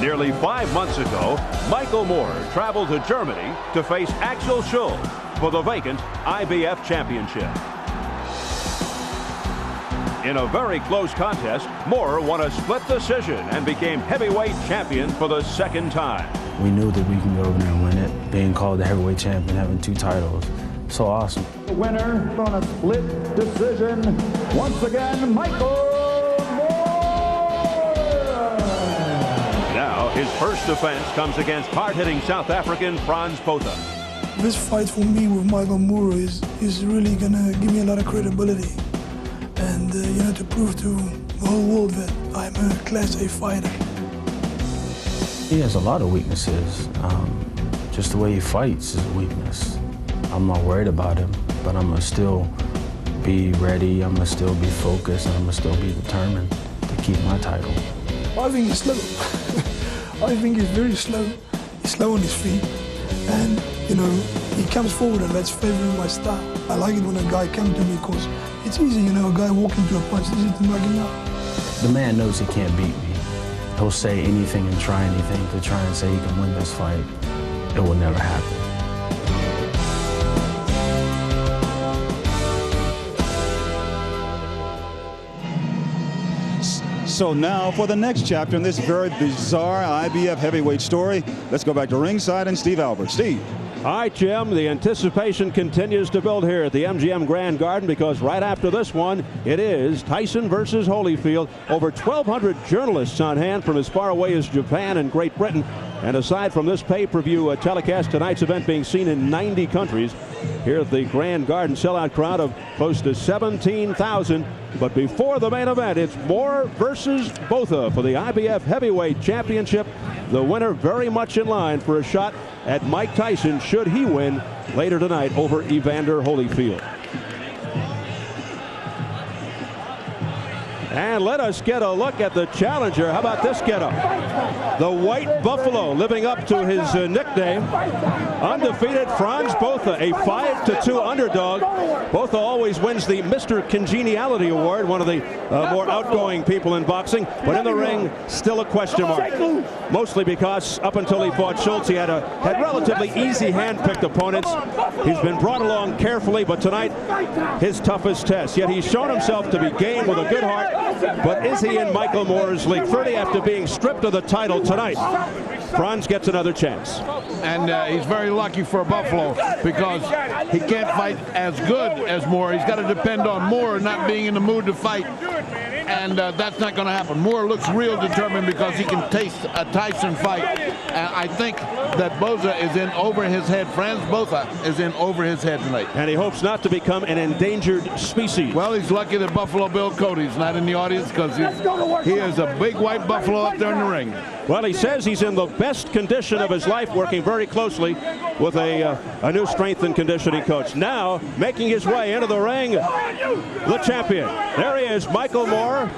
Nearly 5 months ago, Michael Moore traveled to Germany to face Axel Schulz for the vacant IBF championship. In a very close contest, Moore won a split decision and became heavyweight champion for the second time. We knew that we can go over there and win it. Being called the heavyweight champion, having 2 titles, so awesome. The winner on a split decision, once again, Michael Moore. Now, his first defense comes against hard-hitting South African Frans Botha. This fight for me with Michael Moore is really gonna give me a lot of credibility. And to prove to the whole world that I'm a Class A fighter. He has a lot of weaknesses. Just the way he fights is a weakness. I'm not worried about him, but I'm gonna still be ready, I'm gonna still be focused, and I'm gonna still be determined to keep my title. I think he's slow. I think he's very slow. He's slow on his feet. And, he comes forward and that's favoring my style. I like it when a guy comes to me because it's easy, a guy walking to a punch, it's easy to knock him out. The man knows he can't beat me. He'll say anything and try anything to try and say he can win this fight. It will never happen. So now for the next chapter in this very bizarre IBF heavyweight story, let's go back to ringside and Steve Albert. Steve. All right, Jim, the anticipation continues to build here at the MGM Grand Garden because right after this one, it is Tyson versus Holyfield. Over 1,200 journalists on hand from as far away as Japan and Great Britain. And aside from this pay-per-view telecast, tonight's event being seen in 90 countries. Here at the Grand Garden, sellout crowd of close to 17,000. But before the main event, it's Moore versus Botha for the IBF Heavyweight Championship. The winner very much in line for a shot at Mike Tyson should he win later tonight over Evander Holyfield. And let us get a look at the challenger. How about this getup? The White Buffalo living up to his nickname. Undefeated Frans Botha, a 5-2 underdog. Botha always wins the Mr. Congeniality Award, one of the more outgoing people in boxing. But in the ring, still a question mark. Mostly because up until he fought Schulz, he had relatively easy hand-picked opponents. He's been brought along carefully, but tonight, his toughest test. Yet he's shown himself to be game with a good heart. But is he in Michael Moore's league? 30 after being stripped of the title tonight. Frans gets another chance. And he's very lucky for Buffalo because he can't fight as good as Moore. He's got to depend on Moore not being in the mood to fight. And that's not going to happen. Moore looks real determined because he can taste a Tyson fight. And I think that Botha is in over his head. Frans Botha is in over his head tonight. And he hopes not to become an endangered species. Well, he's lucky that Buffalo Bill Cody's not in the audience because he is a big white buffalo up there in the ring. Well, he says he's in the best condition of his life, working very closely with a new strength and conditioning coach. Now, making his way into the ring, the champion. There he is, Michael Moore,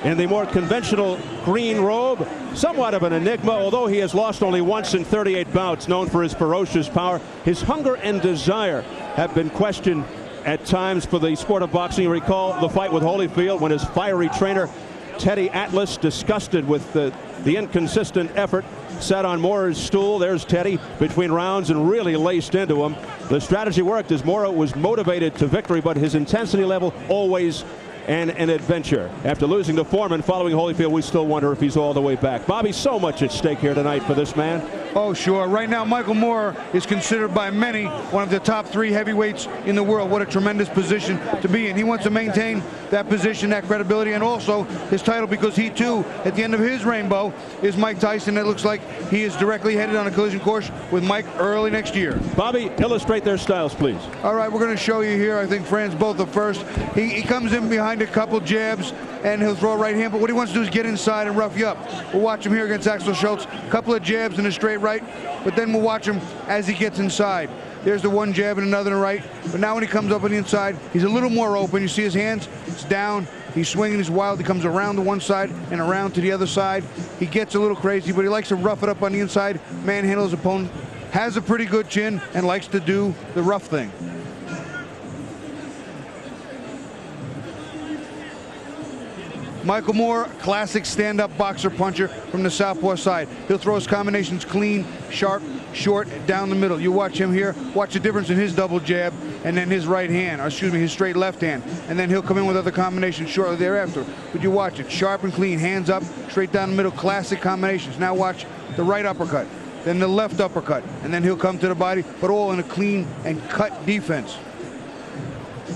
in the more conventional green robe. Somewhat of an enigma, although he has lost only once in 38 bouts, known for his ferocious power. His hunger and desire have been questioned at times for the sport of boxing. You recall the fight with Holyfield when his fiery trainer, Teddy Atlas, disgusted with the inconsistent effort, sat on Moore's stool. There's Teddy between rounds and really laced into him. The strategy worked as Moore was motivated to victory, but his intensity level always an adventure. After losing to Foreman following Holyfield, we still wonder if he's all the way back. Bobby, so much at stake here tonight for this man. Oh, sure. Right now, Michael Moore is considered by many one of the top 3 heavyweights in the world. What a tremendous position to be in. He wants to maintain that position, that credibility, and also his title because he, too, at the end of his rainbow, is Mike Tyson. It looks like he is directly headed on a collision course with Mike early next year. Bobby, illustrate their styles, please. All right, we're going to show you here, I think, Frans Botha first. He comes in behind a couple jabs, and he'll throw a right hand, but what he wants to do is get inside and rough you up. We'll watch him here against Axel Schulz. A couple of jabs and a straight right, but then we'll watch him as he gets inside. There's the one jab and another right, but now when he comes up on the inside, he's a little more open. You see his hands, it's down. He's swinging, he's wild. He comes around to one side and around to the other side. He gets a little crazy, but he likes to rough it up on the inside, manhandle his opponent, has a pretty good chin, and likes to do the rough thing. Michael Moore, classic stand-up boxer puncher from the southpaw side. He'll throw his combinations clean, sharp, short, down the middle. You watch him here, watch the difference in his double jab and then his right hand, or excuse me, his straight left hand. And then he'll come in with other combinations shortly thereafter. But you watch it, sharp and clean, hands up, straight down the middle, classic combinations. Now watch the right uppercut, then the left uppercut, and then he'll come to the body, but all in a clean and cut defense.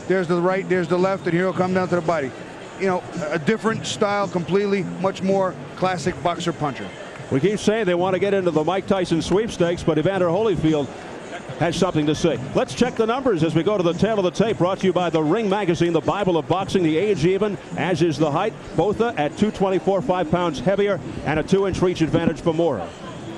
There's the right, there's the left, and here he'll come down to the body. You know, a different style completely, much more classic boxer puncher. We keep saying they want to get into the Mike Tyson sweepstakes, but Evander Holyfield has something to say. Let's check the numbers as we go to the tail of the tape, brought to you by the Ring Magazine, the Bible of boxing. The age even, as is the height. Botha at 224, 5 pounds heavier, and a 2-inch reach advantage for Moore.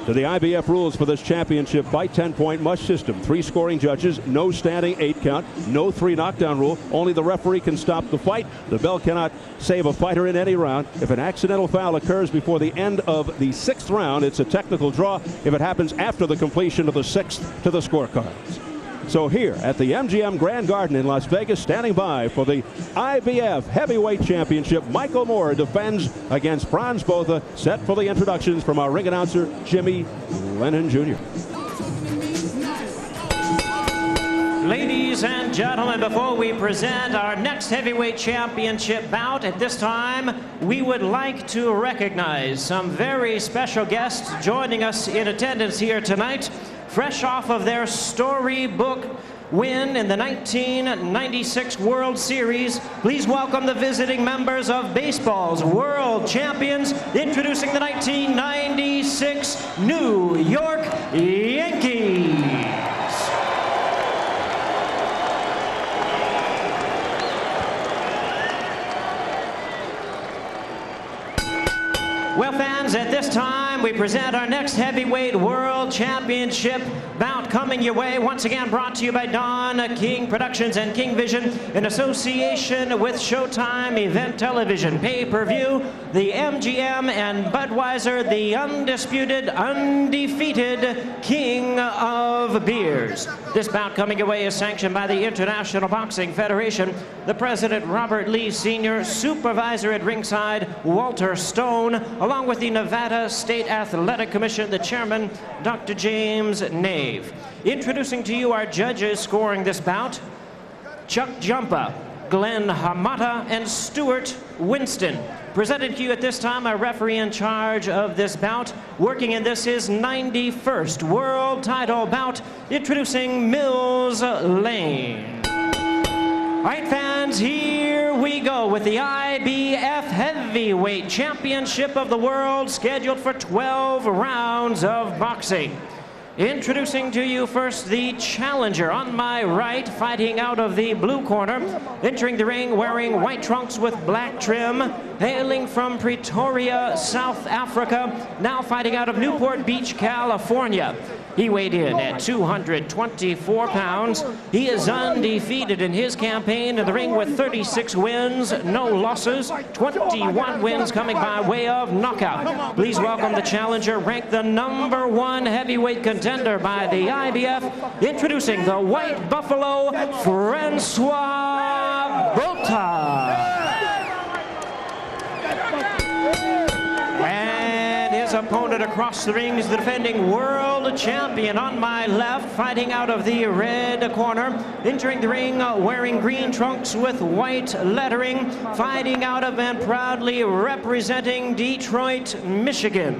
To the IBF rules for this championship fight, 10-point mush system, 3 scoring judges, no standing 8 count, no 3 knockdown rule. Only the referee can stop the fight. The bell cannot save a fighter in any round. If an accidental foul occurs before the end of the 6th round, it's a technical draw. If it happens after the completion of the 6th, to the scorecards. So here at the MGM Grand Garden in Las Vegas, standing by for the IBF Heavyweight Championship, Michael Moore defends against Frans Botha, set for the introductions from our ring announcer, Jimmy Lennon Jr. Ladies and gentlemen, before we present our next heavyweight championship bout, at this time, we would like to recognize some very special guests joining us in attendance here tonight. Fresh off of their storybook win in the 1996 World Series, please welcome the visiting members of baseball's world champions, introducing the 1996 New York Yankees. Well, fans, at this time, we present our next heavyweight world championship bout coming your way. Once again, brought to you by Don King Productions and King Vision in association with Showtime Event Television. Pay-per-view, the MGM and Budweiser, the undisputed, undefeated king of beers. This bout coming your way is sanctioned by the International Boxing Federation. The President, Robert Lee Sr., Supervisor at ringside, Walter Stone, along with the Nevada State Athletic Commission, the Chairman, Dr. James Nave. Introducing to you our judges scoring this bout, Chuck Jumpa, Glenn Hamata, and Stuart Winston. Presented to you at this time, our referee in charge of this bout, working in this his 91st world title bout, introducing Mills Lane. All right, fans, here we go with the IBF Heavyweight Championship of the World, scheduled for 12 rounds of boxing. Introducing to you first the challenger on my right, fighting out of the blue corner, entering the ring wearing white trunks with black trim, hailing from Pretoria, South Africa, now fighting out of Newport Beach, California. He weighed in at 224 pounds. He is undefeated in his campaign in the ring with 36 wins, no losses, 21 wins coming by way of knockout. Please welcome the challenger, ranked the #1 heavyweight contender by the IBF, introducing the White Buffalo, Francois Botha. His opponent across the ring is the defending world champion on my left, fighting out of the red corner, entering the ring wearing green trunks with white lettering, fighting out of and proudly representing Detroit, Michigan.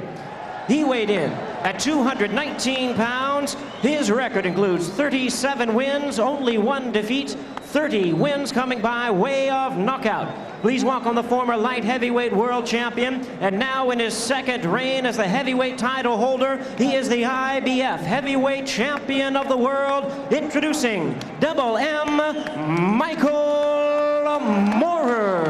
He weighed in at 219 pounds. His record includes 37 wins, only 1 defeat, 30 wins coming by way of knockout. Please welcome the former light heavyweight world champion, and now in his 2nd reign as the heavyweight title holder, he is the IBF heavyweight champion of the world, introducing Double M, Michael Moore.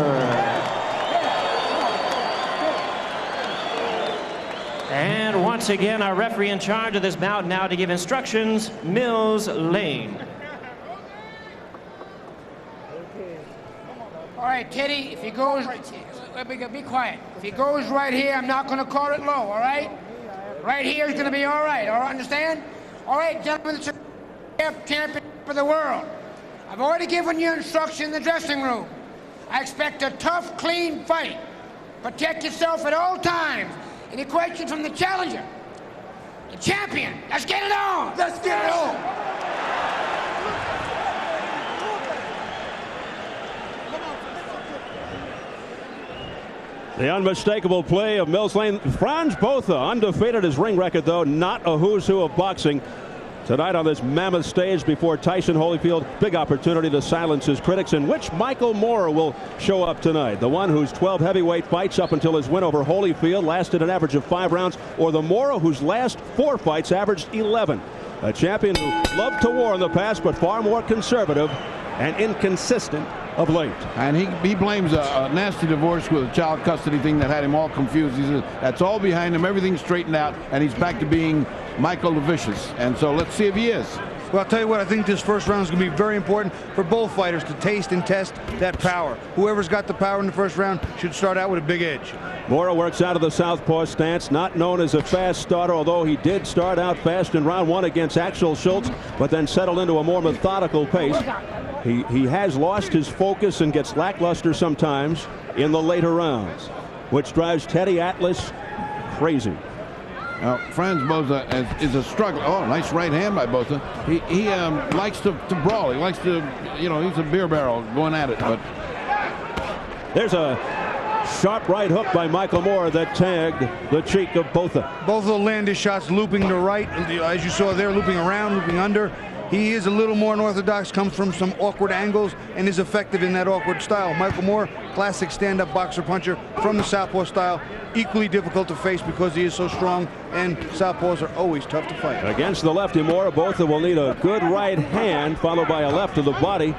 And once again, our referee in charge of this bout now to give instructions, Mills Lane. All right, Teddy, if he goes, be quiet. If he goes right here, I'm not going to call it low, all right? Right here is going to be all right, understand? All right, gentlemen, it's the champion of the world. I've already given you instruction in the dressing room. I expect a tough, clean fight. Protect yourself at all times. Any questions from the challenger? The champion. Let's get it on. Let's get it on. The unmistakable play of Mills Lane. Frans Botha, undefeated. His ring record, though, not a who's who of boxing. Tonight on this mammoth stage before Tyson Holyfield, big opportunity to silence his critics. And which Michael Moorer will show up tonight? The one whose 12 heavyweight fights up until his win over Holyfield lasted an average of 5 rounds, or the Moorer whose last 4 fights averaged 11? A champion who loved to war in the past, but far more conservative and inconsistent of late. And he blames a nasty divorce with a child custody thing that had him all confused. He says that's all behind him, everything's straightened out, and he's back to being Michael the Vicious. And so let's see if he is. Well, I'll tell you what, I think this first round is going to be very important for both fighters to taste and test that power. Whoever's got the power in the first round should start out with a big edge. Moorer works out of the southpaw stance, not known as a fast starter, although he did start out fast in round 1 against Axel Schultz, but then settled into a more methodical pace. He has lost his focus and gets lackluster sometimes in the later rounds, which drives Teddy Atlas crazy. Now, Frans Botha is a struggle. Oh, nice right hand by Botha. He likes to brawl. He likes to, you know, he's a beer barrel going at it. But there's a sharp right hook by Michael Moorer that tagged the cheek of Botha. Both will land his shots looping to right, as you saw there, looping around, looping under. He is a little more unorthodox, comes from some awkward angles, and is effective in that awkward style. Michael Moorer, classic stand-up boxer puncher from the southpaw style, equally difficult to face because he is so strong, and southpaws are always tough to fight. Against the lefty Moorer, Botha will need a good right hand followed by a left to the body.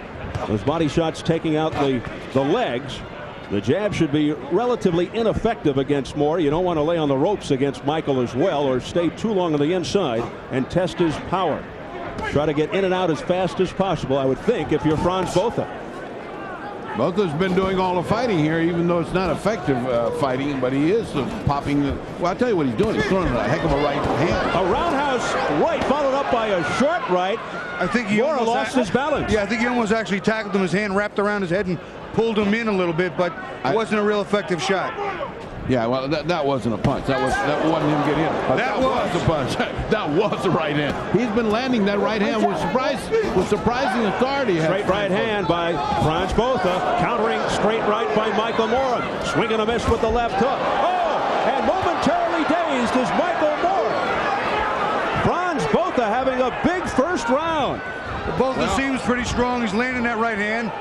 Those body shots taking out the legs. The jab should be relatively ineffective against Moorer. You don't want to lay on the ropes against Michael as well, or stay too long on the inside and test his power. Try to get in and out as fast as possible, I would think, if you're Frans Botha. Botha's been doing all the fighting here, even though it's not effective fighting, but he is popping. Well, I'll tell you what he's doing. He's throwing a heck of a right hand. A roundhouse right followed up by a short right. I think he Moorer lost his balance. Yeah, I think he almost actually tackled him. His hand wrapped around his head and pulled him in a little bit, but it wasn't a real effective shot. Yeah, well, that wasn't a punch. That wasn't him getting hit. But that was a punch. That was a right hand. He's been landing that right hand with surprising authority. Straight right hand by Frans Botha, countering straight right by Michael Moorer. Swing and a miss with the left hook. Oh, and momentarily dazed is Michael Moorer. Frans Botha having a big first round. Botha seems pretty strong. He's landing that right hand.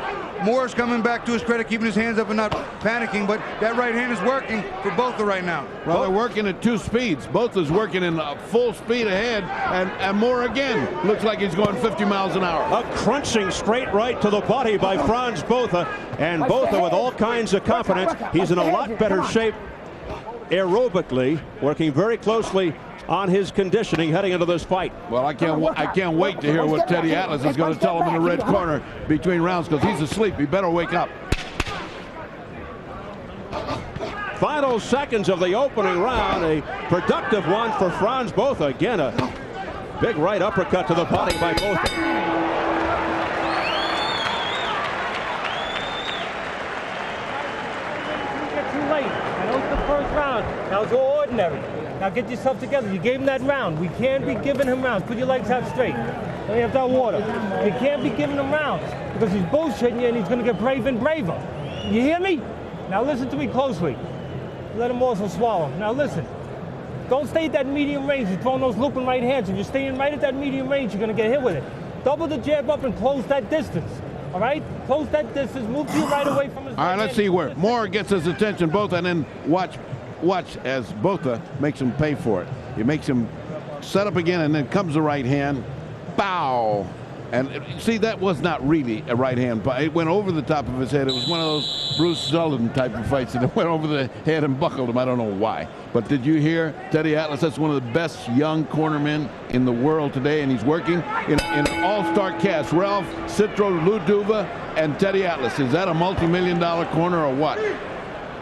Moore's coming back to his credit, keeping his hands up and not panicking, but that right hand is working for Botha right now. Well, they're working at 2 speeds. Botha's working in full speed ahead, and Moorer again looks like he's going 50 miles an hour. A crunching straight right to the body by Frans Botha, and Botha with all kinds of confidence. He's in a lot better shape aerobically, working very closely on his conditioning heading into this fight. Well, I can't wait to hear what Teddy Atlas is going to tell him in the red corner between rounds, because he's asleep. He better wake up. Final seconds of the opening round, a productive one for Frans Botha. Again, a big right uppercut to the body by Botha. Too late. That was the first round. That was all ordinary. Now get yourself together. You gave him that round. We can't be giving him rounds. Put your legs out straight. Let me have that water. We can't be giving him rounds because he's bullshitting you and he's going to get braver and braver. You hear me? Now listen to me closely. Let him also swallow. Now listen. Don't stay at that medium range. You're throwing those looping right hands. If you're staying right at that medium range, you're going to get hit with it. Double the jab up and close that distance. All right? Close that distance. Move to your right away from his All right, let's see where Moorer gets his attention, Botha, and then watch as Botha makes him pay for it. He makes him set up again, and then comes the right hand. Bow. And see, that was not really a right hand, but it went over the top of his head. It was one of those Bruce Sullivan type of fights, and it went over the head and buckled him. I don't know why. But did you hear Teddy Atlas? That's one of the best young cornermen in the world today, and he's working in an all-star cast. Ralph, Citro, Lou Duva, and Teddy Atlas. Is that a multi-million-dollar corner or what?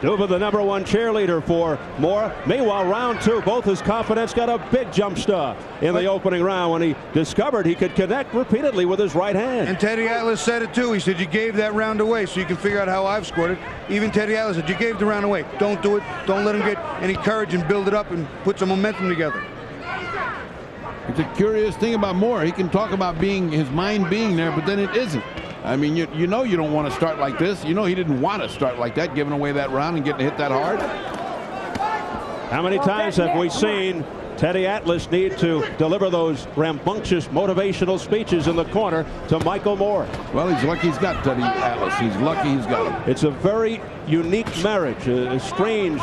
Duva, the #1 cheerleader for Moore. Meanwhile, round 2, both his confidence got a big jump start in the opening round when he discovered he could connect repeatedly with his right hand. And Teddy Atlas said it too. He said, you gave that round away, so you can figure out how I've scored it. Even Teddy Atlas said, you gave the round away. Don't do it. Don't let him get any courage and build it up and put some momentum together. It's a curious thing about Moore. He can talk about his mind being there, but then it isn't. I mean, you know you don't want to start like this. You know he didn't want to start like that, giving away that round and getting hit that hard. How many times have we seen Teddy Atlas need to deliver those rambunctious motivational speeches in the corner to Michael Moore? Well, he's lucky he's got Teddy Atlas. He's lucky he's got him. It's a very unique marriage, a strange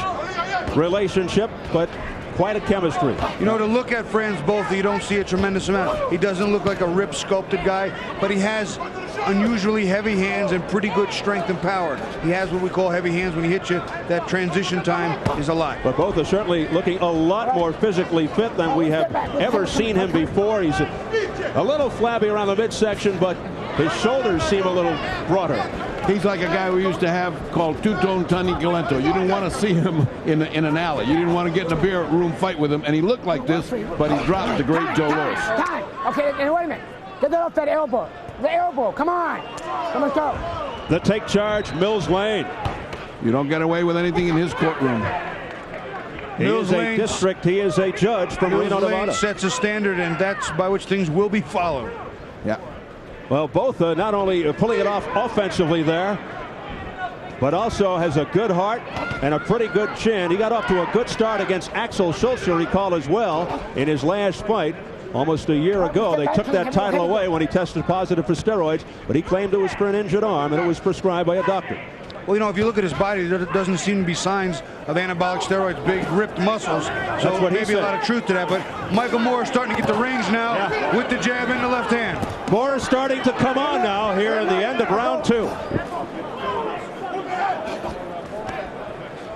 relationship, but quite a chemistry. You know, to look at Frans Botha, you don't see a tremendous amount. He doesn't look like a ripped, sculpted guy, but he has unusually heavy hands and pretty good strength and power. He has what we call heavy hands. When he hits you, that transition time is a lot. But Botha certainly looking a lot more physically fit than we have ever seen him before. He's a little flabby around the midsection, but his shoulders seem a little broader. He's like a guy we used to have called Two-Tone Tony Galento. You didn't want to see him in an alley. You didn't want to get in a beer room fight with him, and he looked like this, but he dropped the great Joe Louis. Time. Okay, and wait a minute. Get that off that elbow. The elbow. Come on. Let's go. The take charge, Mills Lane. You don't get away with anything in his courtroom. He is a district. He is a judge from Reno, Nevada. Sets a standard, and that's by which things will be followed. Yeah. Well, Botha not only pulling it off offensively there, but also has a good heart and a pretty good chin. He got off to a good start against Axel Schultz, you recall, as well, in his last fight. Almost a year ago, they took that title away when he tested positive for steroids, but he claimed it was for an injured arm, and it was prescribed by a doctor. Well, you know, if you look at his body, there doesn't seem to be signs of anabolic steroids, big ripped muscles. So maybe a lot of truth to that. But Michael Moore is starting to get the rings now with the jab in the left hand. Moore is starting to come on now here in the end of round 2.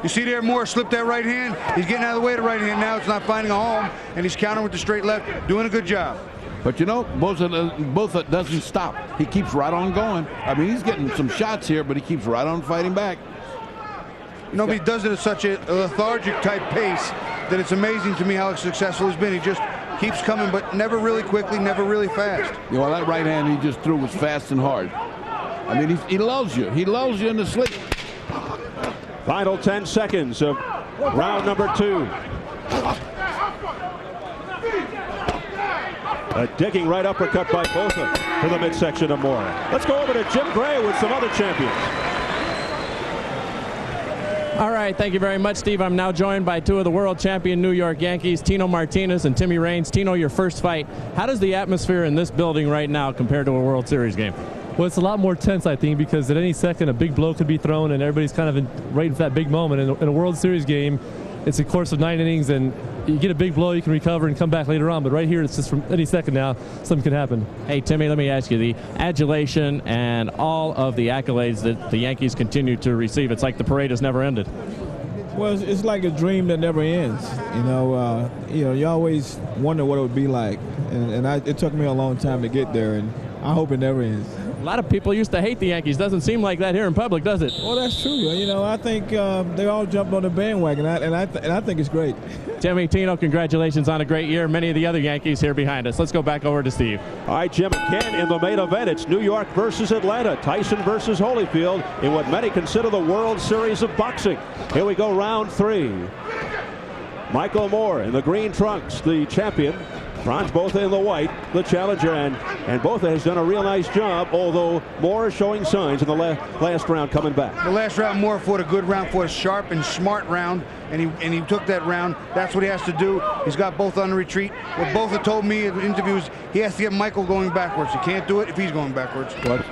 You see there, Moore slipped that right hand. He's getting out of the way of the right hand now. It's not finding a home, and he's countering with the straight left, doing a good job. But you know, Botha doesn't stop. He keeps right on going. I mean, he's getting some shots here, but he keeps right on fighting back. You know, but he does it at such a lethargic type pace that it's amazing to me how successful he's been. He just keeps coming, but never really quickly, never really fast. You know, that right hand he just threw was fast and hard. I mean, he lulls you. He lulls you in the sleep. Final 10 seconds of round number 2. A digging right uppercut by Botha to the midsection of Moore. Let's go over to Jim Gray with some other champions. All right, thank you very much, Steve. I'm now joined by 2 of the world champion New York Yankees, Tino Martinez and Timmy Raines. Tino, your first fight. How does the atmosphere in this building right now compare to a World Series game? Well, it's a lot more tense, I think, because at any second a big blow could be thrown and everybody's kind of right for that big moment. In a World Series game, it's a course of 9 innings, and you get a big blow, you can recover and come back later on. But right here, it's just from any second now, something can happen. Hey, Timmy, let me ask you, the adulation and all of the accolades that the Yankees continue to receive, it's like the parade has never ended. Well, it's like a dream that never ends. You always wonder what it would be like, and it took me a long time to get there, and I hope it never ends. A lot of people used to hate the Yankees. Doesn't seem like that here in public, does it? Well, that's true. You know, I think they all jumped on the bandwagon, and I think it's great. Timmy, Tino, congratulations on a great year. Many of the other Yankees here behind us. Let's go back over to Steve. All right, Jim, again in the main event, it's New York versus Atlanta, Tyson versus Holyfield in what many consider the World Series of boxing. Here we go, round 3. Michael Moore in the green trunks, the champion. Frans Botha in the white, the challenger, and Botha has done a real nice job, although Moore is showing signs in the last round coming back. The last round, Moore fought a good round, fought a sharp and smart round, and he took that round. That's what he has to do. He's got Botha on the retreat. What Botha told me in interviews, he has to get Michael going backwards. He can't do it if he's going backwards. What?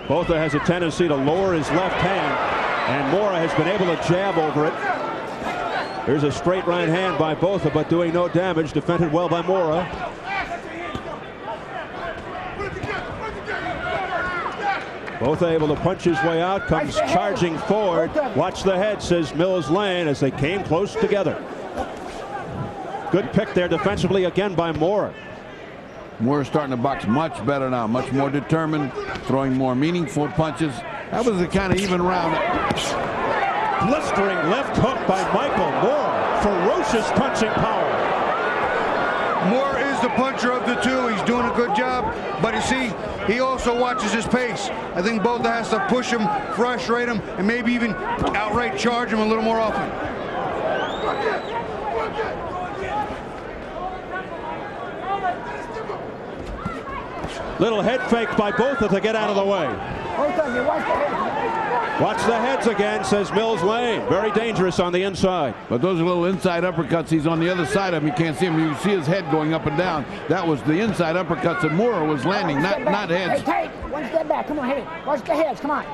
Botha has a tendency to lower his left hand, and Moore has been able to jab over it. Here's a straight right hand by Botha, but doing no damage. Defended well by Mora. Botha able to punch his way out, comes charging forward. Watch the head, says Mills Lane, as they came close together. Good pick there defensively again by Mora. Moore starting to box much better now, much more determined, throwing more meaningful punches. That was a kind of even round. blistering left hook by Michael Moore. Ferocious punching power. Moore is the puncher of the two. He's doing a good job, but you see, he also watches his pace. I think Botha has to push him, frustrate him, and maybe even outright charge him a little more often. Little head fake by Botha to get out of the way. Watch the heads again, says Mills Lane. Very dangerous on the inside. But those are little inside uppercuts. He's on the other side of him. You can't see him. You see his head going up and down. That was the inside uppercuts that Moore was landing, not heads. Hey, one step back. Come on, hit it. Watch the heads. Come on.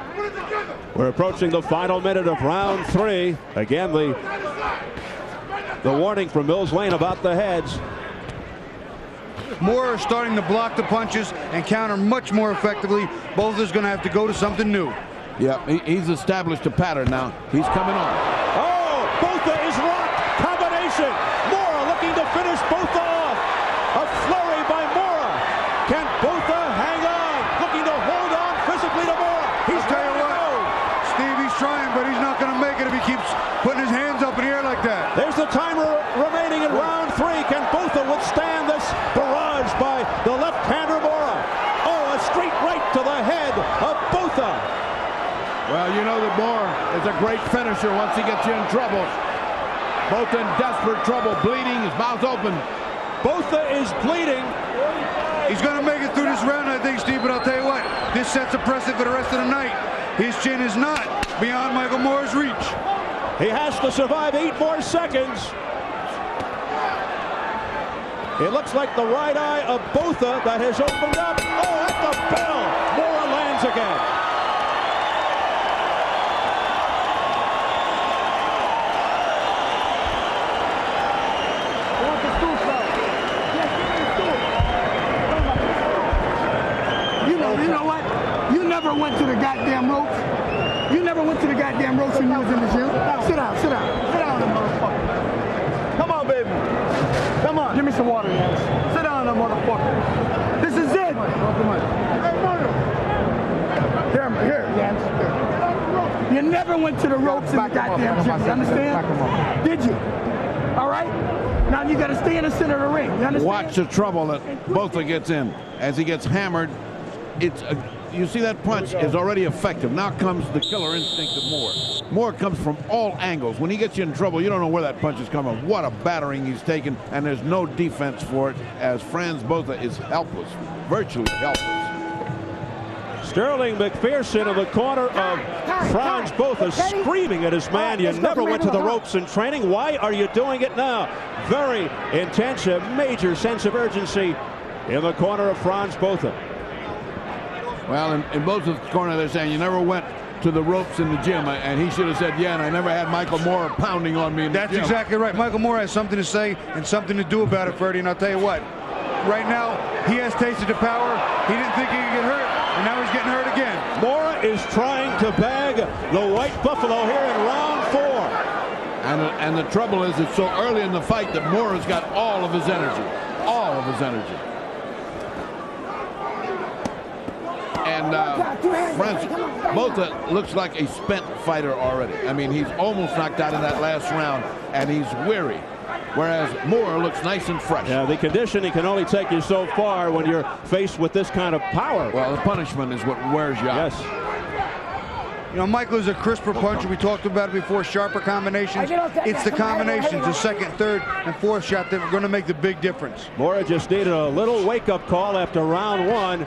We're approaching the final minute of round 3. Again, the warning from Mills Lane about the heads. Moore is starting to block the punches and counter much more effectively. Botha's going to have to go to something new. Yeah, he's established a pattern now. He's coming on. Oh, Botha is rocked. Combination. Moore looking to finish Botha off. A flurry by Moore. Can Botha hang on? Looking to hold on physically to Moore. He's trying to go. Steve, he's trying, but he's not going to make it if he keeps putting his hands up in the air like that. There's the timer remaining in round 3. Can Botha withstand this barrage by the left-hander Moore? Oh, a straight right to the head of Botha. Well, you know that Moore is a great finisher once he gets you in trouble. Botha in desperate trouble, bleeding, his mouth's open. Botha is bleeding. He's going to make it through this round, I think, Steve, but I'll tell you what, this sets a precedent for the rest of the night. His chin is not beyond Michael Moore's reach. He has to survive 8 more seconds. It looks like the right eye of Botha that has opened up. Oh, at the bell. Moore lands again. You know what? You never went to the goddamn ropes. You never went to the goddamn ropes when you was in the gym. Sit down, sit down. Sit down, motherfucker. Come on, baby. Come on. Give me some water, Jens. Sit down, motherfucker. This is it. Here, Jens. You never went to the ropes in the goddamn gym. You understand? Did you? All right? Now you got to stay in the center of the ring. You understand? Watch the trouble that Botha gets in. As he gets hammered, you see that punch is already effective. Now comes the killer instinct of Moore. Moore comes from all angles. When he gets you in trouble, you don't know where that punch is coming. What a battering he's taken, and there's no defense for it, as Frans Botha is helpless, virtually helpless. Sterling McPherson in the corner of Frans Botha, screaming at his man, you never went to the ropes in training. Why are you doing it now? Very intense, a major sense of urgency in the corner of Frans Botha. Well, in Botha's corner, they're saying you never went to the ropes in the gym, and he should have said, yeah, and I never had Michael Moore pounding on me in the gym. That's exactly right. Michael Moore has something to say and something to do about it, Freddie, and I'll tell you what. Right now, he has tasted the power. He didn't think he could get hurt, and now he's getting hurt again. Moore is trying to bag the White Buffalo here in round 4. And the trouble is, it's so early in the fight that Moore has got all of his energy. All of his energy. And Frans Botha looks like a spent fighter already. I mean, he's almost knocked out in that last round, and he's weary. Whereas Moore looks nice and fresh. Yeah, the conditioning can only take you so far when you're faced with this kind of power. Well, the punishment is what wears you out. Yes. You know, Michael is a crisper puncher. We talked about it before, sharper combinations. It's the combinations, the second, third, and fourth shot that are going to make the big difference. Moore just needed a little wake-up call after round 1.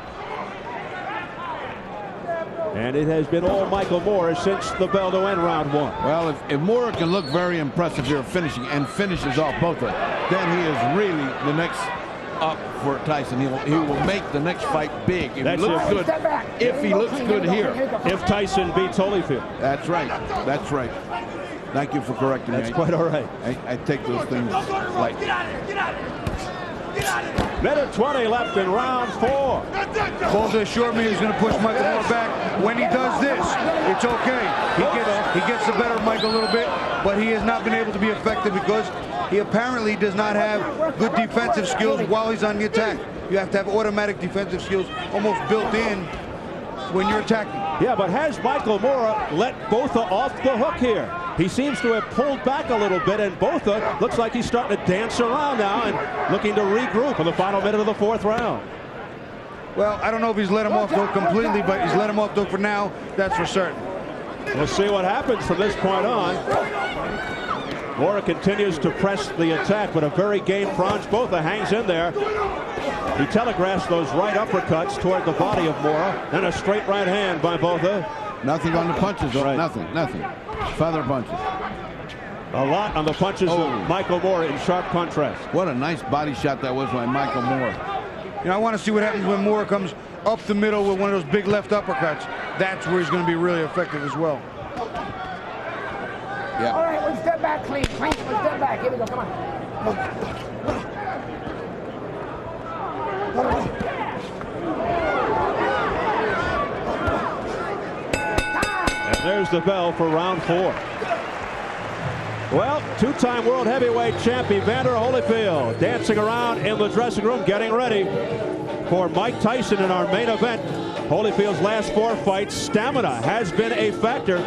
And it has been all Michael Moore since the bell to end round 1. Well, if Moore can look very impressive here finishing and finishes off Botha, then he is really the next up for Tyson. He will make the next fight big. If he looks good, if he looks good here. If Tyson beats Holyfield. That's right. That's right. Thank you for correcting me. That's quite all right. I take those things lightly. Minute 20 left in round 4. Botha assured me he's going to push Michael Moore back. When he does this, it's okay. He gets the better of Michael a little bit, but he has not been able to be effective because he apparently does not have good defensive skills while he's on the attack. You have to have automatic defensive skills almost built in when you're attacking. Yeah, but has Michael Moore let Botha off the hook here? He seems to have pulled back a little bit, and Botha looks like he's starting to dance around now and looking to regroup in the final minute of the 4th round. Well, I don't know if he's let him off though completely, but he's let him off though for now. That's for certain. We'll see what happens from this point on. Mora continues to press the attack, but a very game Frans Botha hangs in there. He telegraphs those right uppercuts toward the body of Mora, and a straight right hand by Botha. Nothing on the punches, right. Nothing. Feather punches. A lot on the punches of Michael Mora in sharp contrast. What a nice body shot that was by Michael Mora. You know, I want to see what happens when Mora comes up the middle with one of those big left uppercuts. That's where he's going to be really effective as well. Yeah. All right, one step back, clean. One step back. Here we go. Come on. And there's the bell for round 4. Well, 2-time world heavyweight champ Evander Holyfield dancing around in the dressing room, getting ready for Mike Tyson in our main event. Holyfield's last 4 fights, stamina has been a factor,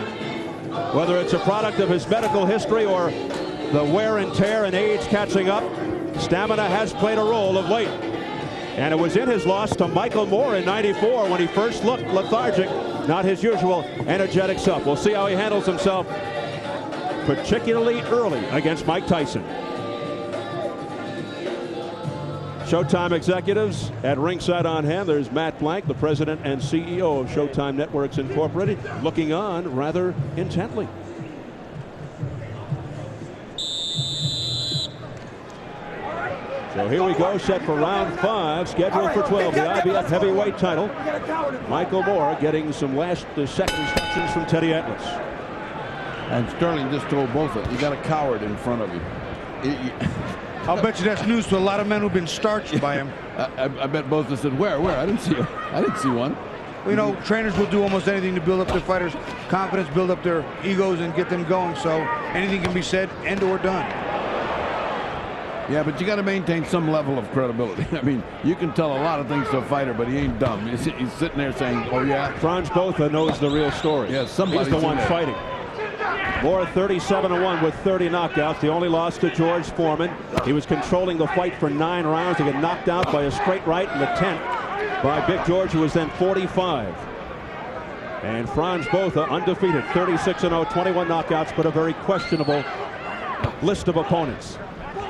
whether it's a product of his medical history or the wear and tear and age catching up. Stamina has played a role of late. And it was in his loss to Michael Moore in '94 when he first looked lethargic, not his usual energetic self. We'll see how he handles himself, particularly early against Mike Tyson. Showtime executives at ringside on hand. There's Matt Blank, the president and CEO of Showtime Networks Incorporated, looking on rather intently. So here we go, set for round 5, scheduled for 12, the IBF heavyweight title. Michael Moore getting some last-second instructions from Teddy Atlas. And Sterling just told Botha, you got a coward in front of you. I'll bet you that's news to a lot of men who've been starched by him. I bet Botha said, where? I didn't see one. Well, you know, trainers will do almost anything to build up their fighters' confidence, build up their egos, and get them going. So anything can be said and or done. Yeah, but you got to maintain some level of credibility. I mean, you can tell a lot of things to a fighter, but he ain't dumb. He's sitting there saying, oh, yeah. Frans Botha knows the real story. Yeah, he's the one fighting. Moore 37-1 with 30 knockouts. The only loss to George Foreman. He was controlling the fight for 9 rounds. He got knocked out by a straight right in the 10th by Big George, who was then 45. And Frans Botha undefeated, 36-0, 21 knockouts, but a very questionable list of opponents.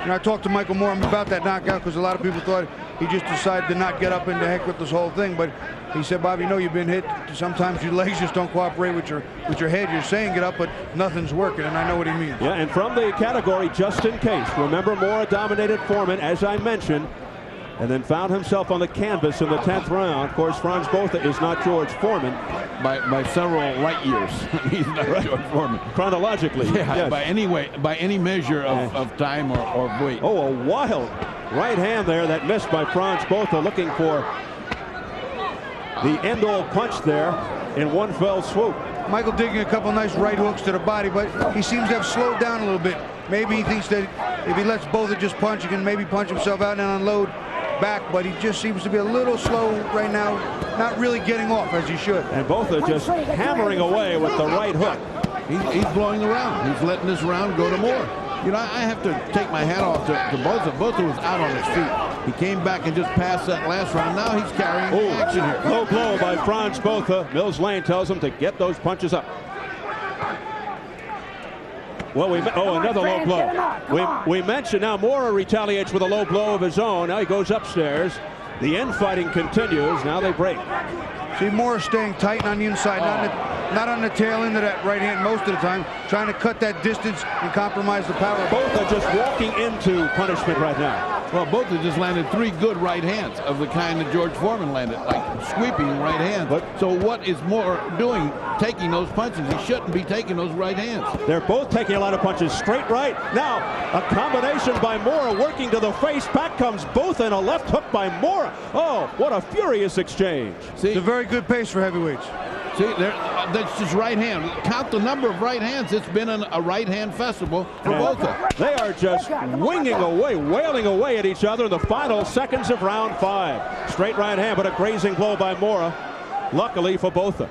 And I talked to Michael Moore about that knockout because a lot of people thought he just decided to not get up and to heck with this whole thing. But he said, Bobby, you know you've been hit. Sometimes your legs just don't cooperate with your head. You're saying get up, but nothing's working, and I know what he means. Yeah, and from the category, just in case, remember Moore dominated Foreman, as I mentioned, and then found himself on the canvas in the 10th round. Of course, Frans Botha is not George Foreman. By several light years. He's not right. George Foreman. Chronologically. Yeah, yes. by any measure of time or weight. Oh, a wild right hand there that missed by Frans Botha, looking for the end-all punch there in one fell swoop. Michael digging a couple nice right hooks to the body, but he seems to have slowed down a little bit. Maybe he thinks that if he lets Botha just punch, he can maybe punch himself out and unload back, but he just seems to be a little slow right now, not really getting off as he should. And Botha just hammering away with the right hook. He's blowing the round. He's letting this round go to Moore. You know, I have to take my hat off to Botha. Botha was out on his feet. He came back and just passed that last round. Now he's carrying action here. Low blow by Frans Botha. Mills Lane tells him to get those punches up. Well, another low blow. We mentioned now Moore retaliates with a low blow of his own. Now he goes upstairs. The infighting continues. Now they break. See, Moore staying tight on the inside, not on the tail end of that right hand most of the time, trying to cut that distance and compromise the power. Both are just walking into punishment right now. Well, Botha just landed 3 good right hands of the kind that George Foreman landed, like sweeping right hands. So what is Moore doing, taking those punches? He shouldn't be taking those right hands. They're both taking a lot of punches. Straight right. Now, a combination by Moore working to the face. Back comes Botha and a left hook by Moore. Oh, what a furious exchange. See, it's a very good pace for heavyweights. See, that's just right hand. Count the number of right hands. It's been a right hand festival for Botha. They are just winging away, wailing away at each other in the final seconds of round 5. Straight right hand, but a grazing blow by Moore. Luckily for Botha.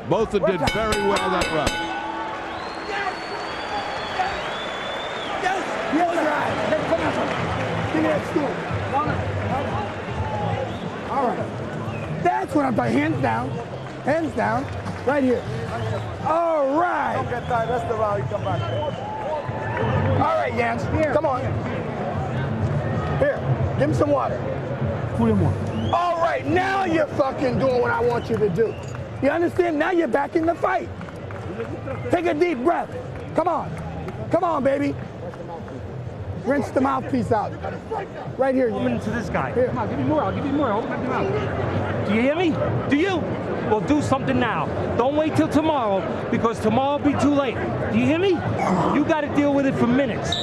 Botha did very well that round. me that stool. All right. That's what I'm talking. Hands down. Hands down. Right here. All right. Don't get tired. That's the route. You come back. All right, Jans. Come on. Here. Give him some water. Pour him water. All right. Now you're fucking doing what I want you to do. You understand? Now you're back in the fight. Take a deep breath. Come on. Come on, baby. Rinse the mouthpiece out. Right here. Coming to this guy. Here. Come on, give me more. I'll give you more. Open up your mouth. Do you hear me? Do you? Well, do something now. Don't wait till tomorrow, because tomorrow will be too late. Do you hear me? You got to deal with it for minutes.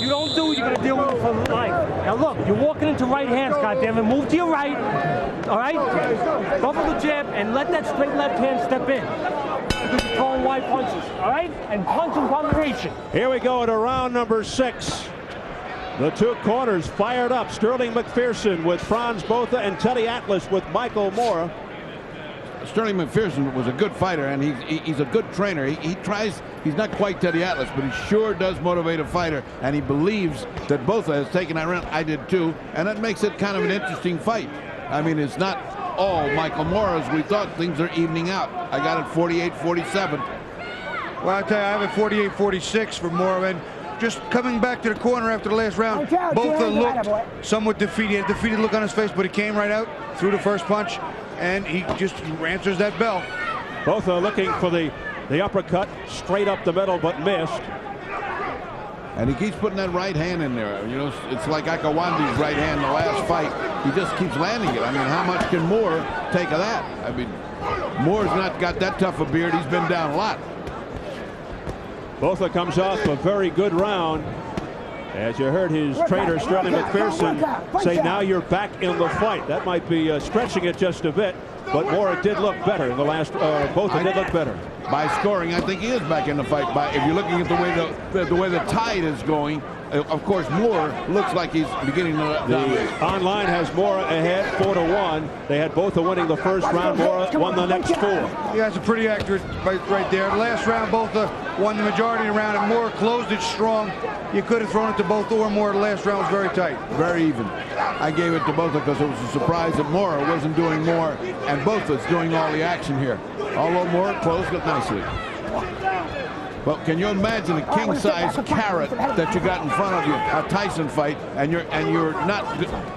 You don't do it, you're going to deal with it for life. Now look, you're walking into right hands, goddammit. Move to your right. All right? Go for the jab and let that straight left hand step in. Because you're throwing wide punches. All right? And punch in combination. Here we go into round number 6. The two corners fired up. Sterling McPherson with Frans Botha and Teddy Atlas with Michael Moore. Sterling McPherson was a good fighter, and he's a good trainer. He tries, he's not quite Teddy Atlas, but he sure does motivate a fighter, and he believes that Botha has taken that round. I did too, and that makes it kind of an interesting fight. I mean, it's not all Michael Moore as we thought. Things are evening out. I got it 48-47. Well, I tell you, I have it 48-46 for Moore. And just coming back to the corner after the last round, Botha looked somewhat defeated. He had a defeated look on his face, but he came right out, threw the first punch, and he just answers that bell. Botha looking for the uppercut straight up the middle, but missed. And he keeps putting that right hand in there. You know, it's like Akawandi's right hand in the last fight. He just keeps landing it. I mean, how much can Moore take of that? I mean, Moore's not got that tough a beard. He's been down a lot. Botha comes off a very good round. As you heard his trainer, Sterling McPherson, say, now you're back in the fight. That might be stretching it just a bit, but Moore did look better in the last, Botha did look better. By scoring, I think he is back in the fight. If you're looking at the way the tide is going, of course, Moore looks like he's beginning to dominate. Online has Moore ahead 4-1. They had Botha winning the first round. Moore won the next 4. Yeah, it's a pretty accurate fight right there. The last round, Botha won the majority of the round, and Moore closed it strong. You could have thrown it to Botha or Moore. The last round was very tight. Very even. I gave it to Botha because it was a surprise that Moore wasn't doing more, and Botha's doing all the action here. Although Moore closed it nicely. Well, can you imagine a king-size carrot that you got in front of you, a Tyson fight, and you're not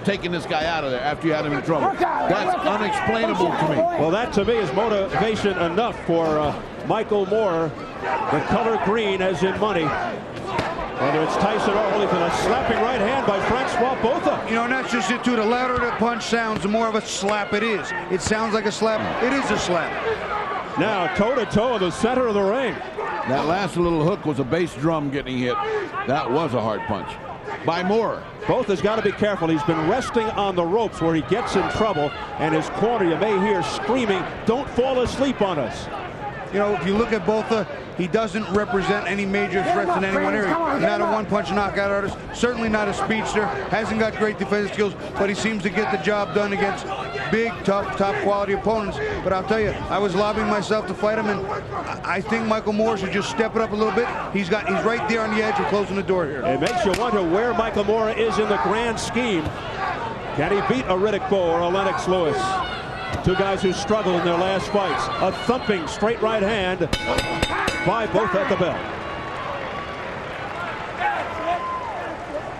taking this guy out of there after you had him in trouble? That's unexplainable to me. Well, that to me is motivation enough for Michael Moore. The color green as in money. Whether it's Tyson or Holyfield, a slapping right hand by Francois Botha. You know, and that's just it too. The louder the punch sounds, the more of a slap it is. It sounds like a slap. It is a slap. Now toe-to-toe in the center of the ring. That last little hook was a bass drum getting hit. That was a hard punch by Moore. Botha's got to be careful. He's been resting on the ropes where he gets in trouble, and his corner, you may hear screaming, "Don't fall asleep on us." You know, if you look at Botha, he doesn't represent any major threats in any one area. Not a one-punch knockout artist, certainly not a speedster, hasn't got great defensive skills, but he seems to get the job done against big, tough, top-quality opponents. But I'll tell you, I was lobbying myself to fight him, and I think Michael Moore should just step it up a little bit. He's right there on the edge of closing the door here. It makes you wonder where Michael Moore is in the grand scheme. Can he beat a Riddick Bowe or a Lennox Lewis? Two guys who struggled in their last fights. A thumping straight right hand by Botha at the belt.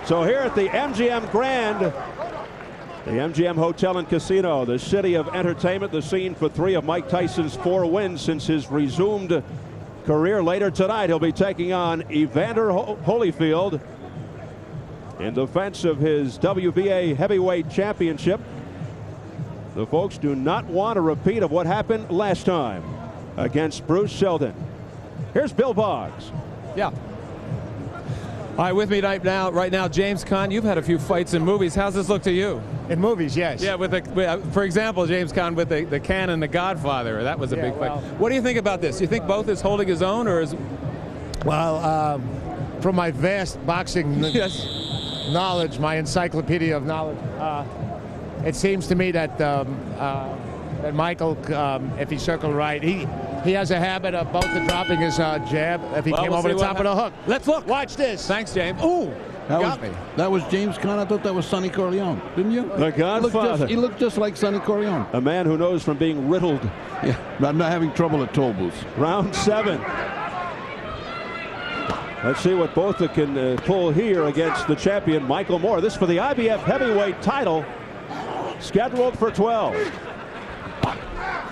So here at the MGM Grand, the MGM Hotel and Casino, the city of entertainment, the scene for 3 of Mike Tyson's 4 wins since his resumed career. Later tonight, he'll be taking on Evander Holyfield in defense of his WBA heavyweight championship. The folks do not want a repeat of what happened last time against Bruce Seldon. Here's Bill Boggs. Yeah. All right, with me right now, James Caan. You've had a few fights in movies. How's this look to you? In movies, yes. Yeah, for example, James Caan with the Can and the Godfather. That was a big fight. What do you think about this? You think both is holding his own, or is? Well, from my vast boxing knowledge, my encyclopedia of knowledge, it seems to me that that Michael, if he circled right, he has a habit of both dropping his jab if he came over the top of the hook. Let's look. Watch this. Thanks, James. Ooh. That was James Conn. I thought that was Sonny Corleone, didn't you? The Godfather. He looked just like Sonny Corleone. A man who knows from being riddled. Yeah, I'm not having trouble at toll booths. Round 7. Let's see what Botha can pull here against the champion, Michael Moore. This for the IBF heavyweight title, scheduled for 12.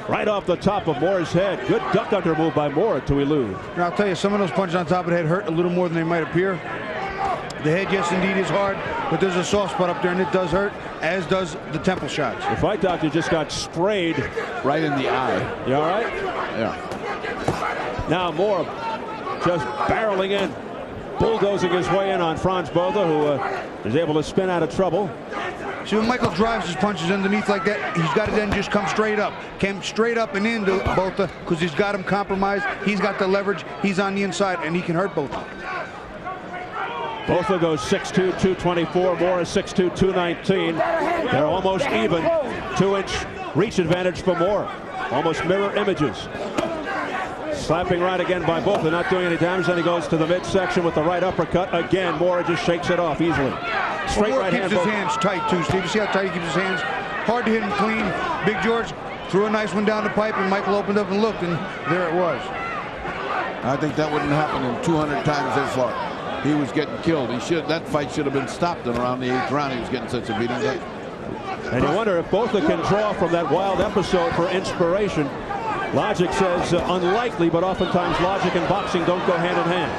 Right off the top of Moore's head. Good duck under move by Moore to elude. And I'll tell you, some of those punches on top of the head hurt a little more than they might appear. The head, yes, indeed, is hard, but there's a soft spot up there, and it does hurt, as does the temple shots. The fight doctor just got sprayed right in the eye. You all right? Yeah. Now Moore just barreling in, bulldozing his way in on Frans Botha, who is able to spin out of trouble. See, when Michael drives his punches underneath like that, he's got to then just come straight up. Came straight up and into Botha because he's got him compromised. He's got the leverage. He's on the inside, and he can hurt Botha. Botha goes 6'2", 224. Moore is 6'2", 219. They're almost even. 2-inch reach advantage for Moore. Almost mirror images. Slapping right again by Botha, not doing any damage. Then he goes to the midsection with the right uppercut. Again, Moore just shakes it off easily. Straight Moore right hand. Keeps his hands tight too, Steve. You see how tight he keeps his hands? Hard to hit him clean. Big George threw a nice one down the pipe, and Michael opened up and looked, and there it was. I think that wouldn't happen in 200 times as long. He was getting killed. That fight should have been stopped in around the 8th round. He was getting such a beating. And you wonder if Botha can draw from that wild episode for inspiration. Logic says unlikely, but oftentimes logic and boxing don't go hand in hand.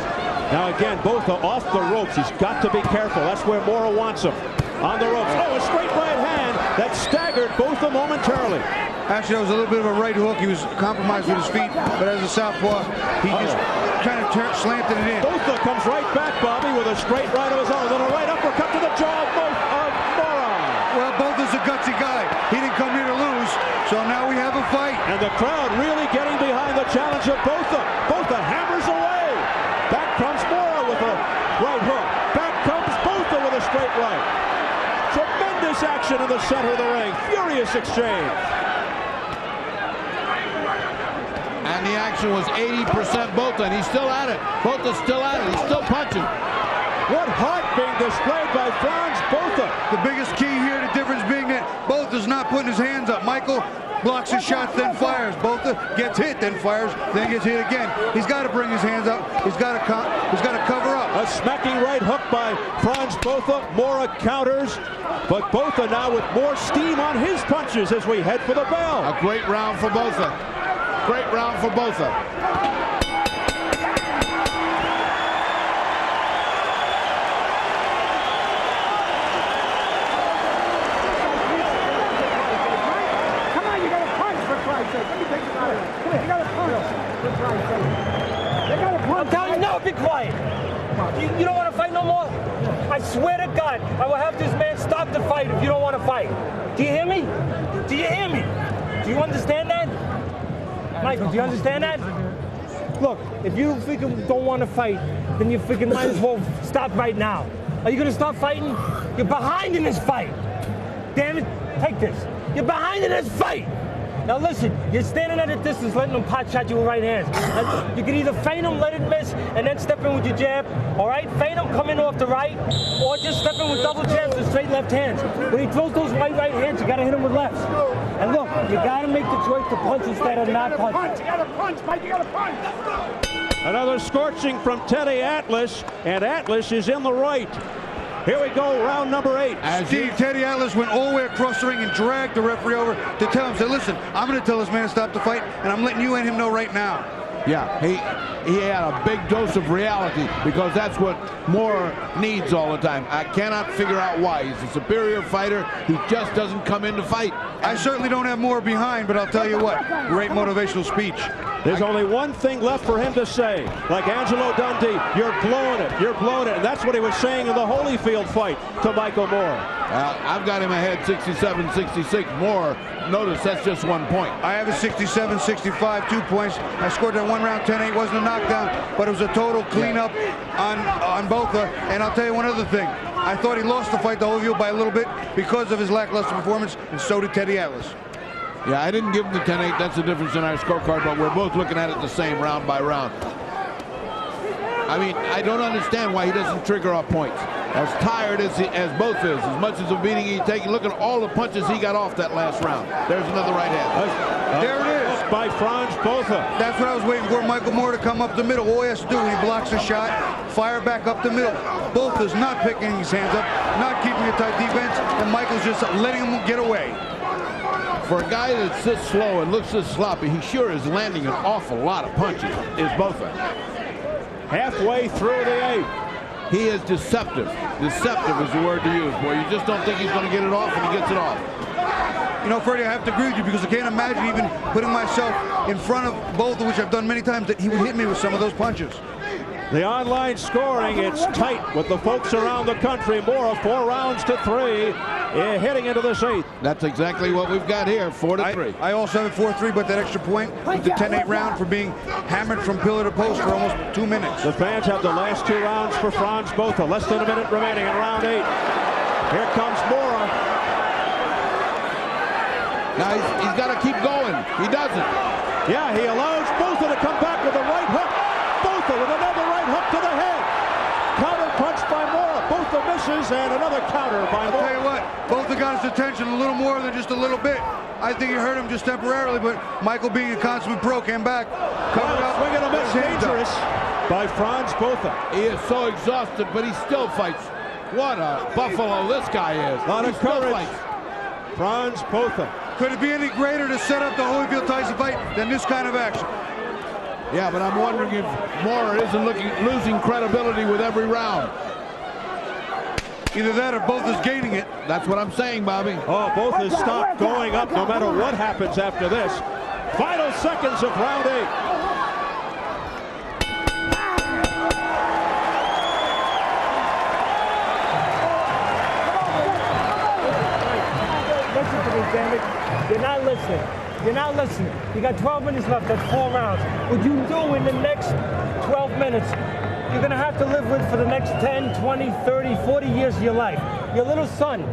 Now again, Botha off the ropes. He's got to be careful. That's where Moore wants him. On the ropes. Oh, a straight right hand that staggered Botha momentarily. Actually, that was a little bit of a right hook. He was compromised with his feet, but as a southpaw, he just kind of slanted it in. Botha comes right back, Bobby, with a straight right of his own. Then a right uppercut to the jaw of Moore. Well, Botha's a gutsy guy. He didn't come here to lose, so now we have a fight. And the crowd really getting behind the challenge of Botha. Botha hammers away. Back comes Moore with a right hook. Back comes Botha with a straight right. Tremendous action in the center of the ring. Furious exchange. And the action was 80% Botha, and he's still at it. Botha's still at it. He's still punching. What heart being displayed by Frans Botha. The biggest key here, the difference being that Botha's not putting his hands up. Michael blocks his shots, then fires. Botha gets hit, then fires, then gets hit again. He's got to bring his hands up. He's got to cover up. A smacking right hook by Frans Botha. Moore counters, but Botha now with more steam on his punches as we head for the bell. A great round for Botha. Great round for Botha. I'm telling you, no, be quiet. You don't want to fight no more? I swear to God, I will have this man stop the fight if you don't want to fight. Do you hear me? Do you hear me? Do you understand that? Michael, do you understand that? Look, if you freaking don't want to fight, then you freaking might as well stop right now. Are you going to stop fighting? You're behind in this fight. Damn it, take this. You're behind in this fight. Now listen, you're standing at a distance letting them pot shot you with right hands. You can either feint them, let it miss, and then step in with your jab, all right? Feint them, come in off the right, or just step in with double jabs and straight left hands. When he throws those right hands, you gotta hit him with lefts. And look, you gotta make the choice to punch instead of not punch. You gotta punch, Mike, you gotta punch. Another scorching from Teddy Atlas, and Atlas is in the right. Here we go, round number 8. Steve, Teddy Atlas went all the way across the ring and dragged the referee over to tell him, said, listen, I'm going to tell this man to stop the fight, and I'm letting you and him know right now. Yeah, he had a big dose of reality because that's what Moore needs all the time. I cannot figure out why. He's a superior fighter. He just doesn't come in to fight. I certainly don't have Moore behind, but I'll tell you what, great motivational speech. There's only one thing left for him to say. Like Angelo Dundee, you're blowing it, you're blowing it. And that's what he was saying in the Holyfield fight to Michael Moore. I've got him ahead 67-66. Moore, notice that's just 1 point. I have a 67-65, 2 points. I scored that 1 round 10-8. Wasn't a knockdown, but it was a total cleanup on Botha. And I'll tell you one other thing. I thought he lost the fight to Holyfield by a little bit because of his lackluster performance, and so did Teddy Atlas. Yeah, I didn't give him the 10-8. That's the difference in our scorecard, but we're both looking at it the same round by round. I mean, I don't understand why he doesn't trigger off points. as tired as Botha is, as much as the beating he's taking. Look at all the punches he got off that last round. There's another right hand. There it is. By Frans Botha. That's what I was waiting for, Michael Moore to come up the middle. All he has to do when he blocks a shot, fire back up the middle. Botha's not picking his hands up, not keeping a tight defense, and Michael's just letting him get away. For a guy that sits slow and looks this sloppy, he sure is landing an awful lot of punches, is Botha. Halfway through the 8th. He is deceptive. Deceptive is the word to use, boy. You just don't think he's going to get it off, and he gets it off. You know, Freddie, I have to agree with you because I can't imagine even putting myself in front of Botha, which I've done many times, that he would hit me with some of those punches. The online scoring, it's tight with the folks around the country. Moore 4 rounds to 3, heading into this 8th. That's exactly what we've got here, 4-3. I also have it 4-3, but that extra point with the 10-8 round for being hammered from pillar to post for almost 2 minutes. The fans have the last 2 rounds for Frans Botha. Less than a minute remaining in round 8. Here comes Moore. Now he's got to keep going. He doesn't. Yeah, he allows Botha to come back with a right hook. Botha with another right hook to the head. Counter punch by Moore. Botha misses, and another counter by Moore. I'll tell you what, Botha got his attention a little more than just a little bit. I think it hurt him just temporarily, but Michael, being a consummate pro, came back, covered up. Swing and a miss, dangerous by Frans Botha. He is so exhausted, but he still fights. What a buffalo this guy is. A lot of courage. Frans Botha. Could it be any greater to set up the Holyfield-Tyson fight than this kind of action? Yeah, but I'm wondering if Moore isn't losing credibility with every round. Either that or Botha's gaining it. That's what I'm saying, Bobby. Oh, Botha's stopped going up no matter what happens after this. Final seconds of round 8. Damn it. You're not listening. You're not listening. You got 12 minutes left. That's 4 rounds. What you do in the next 12 minutes, you're going to have to live with for the next 10, 20, 30, 40 years of your life. Your little son,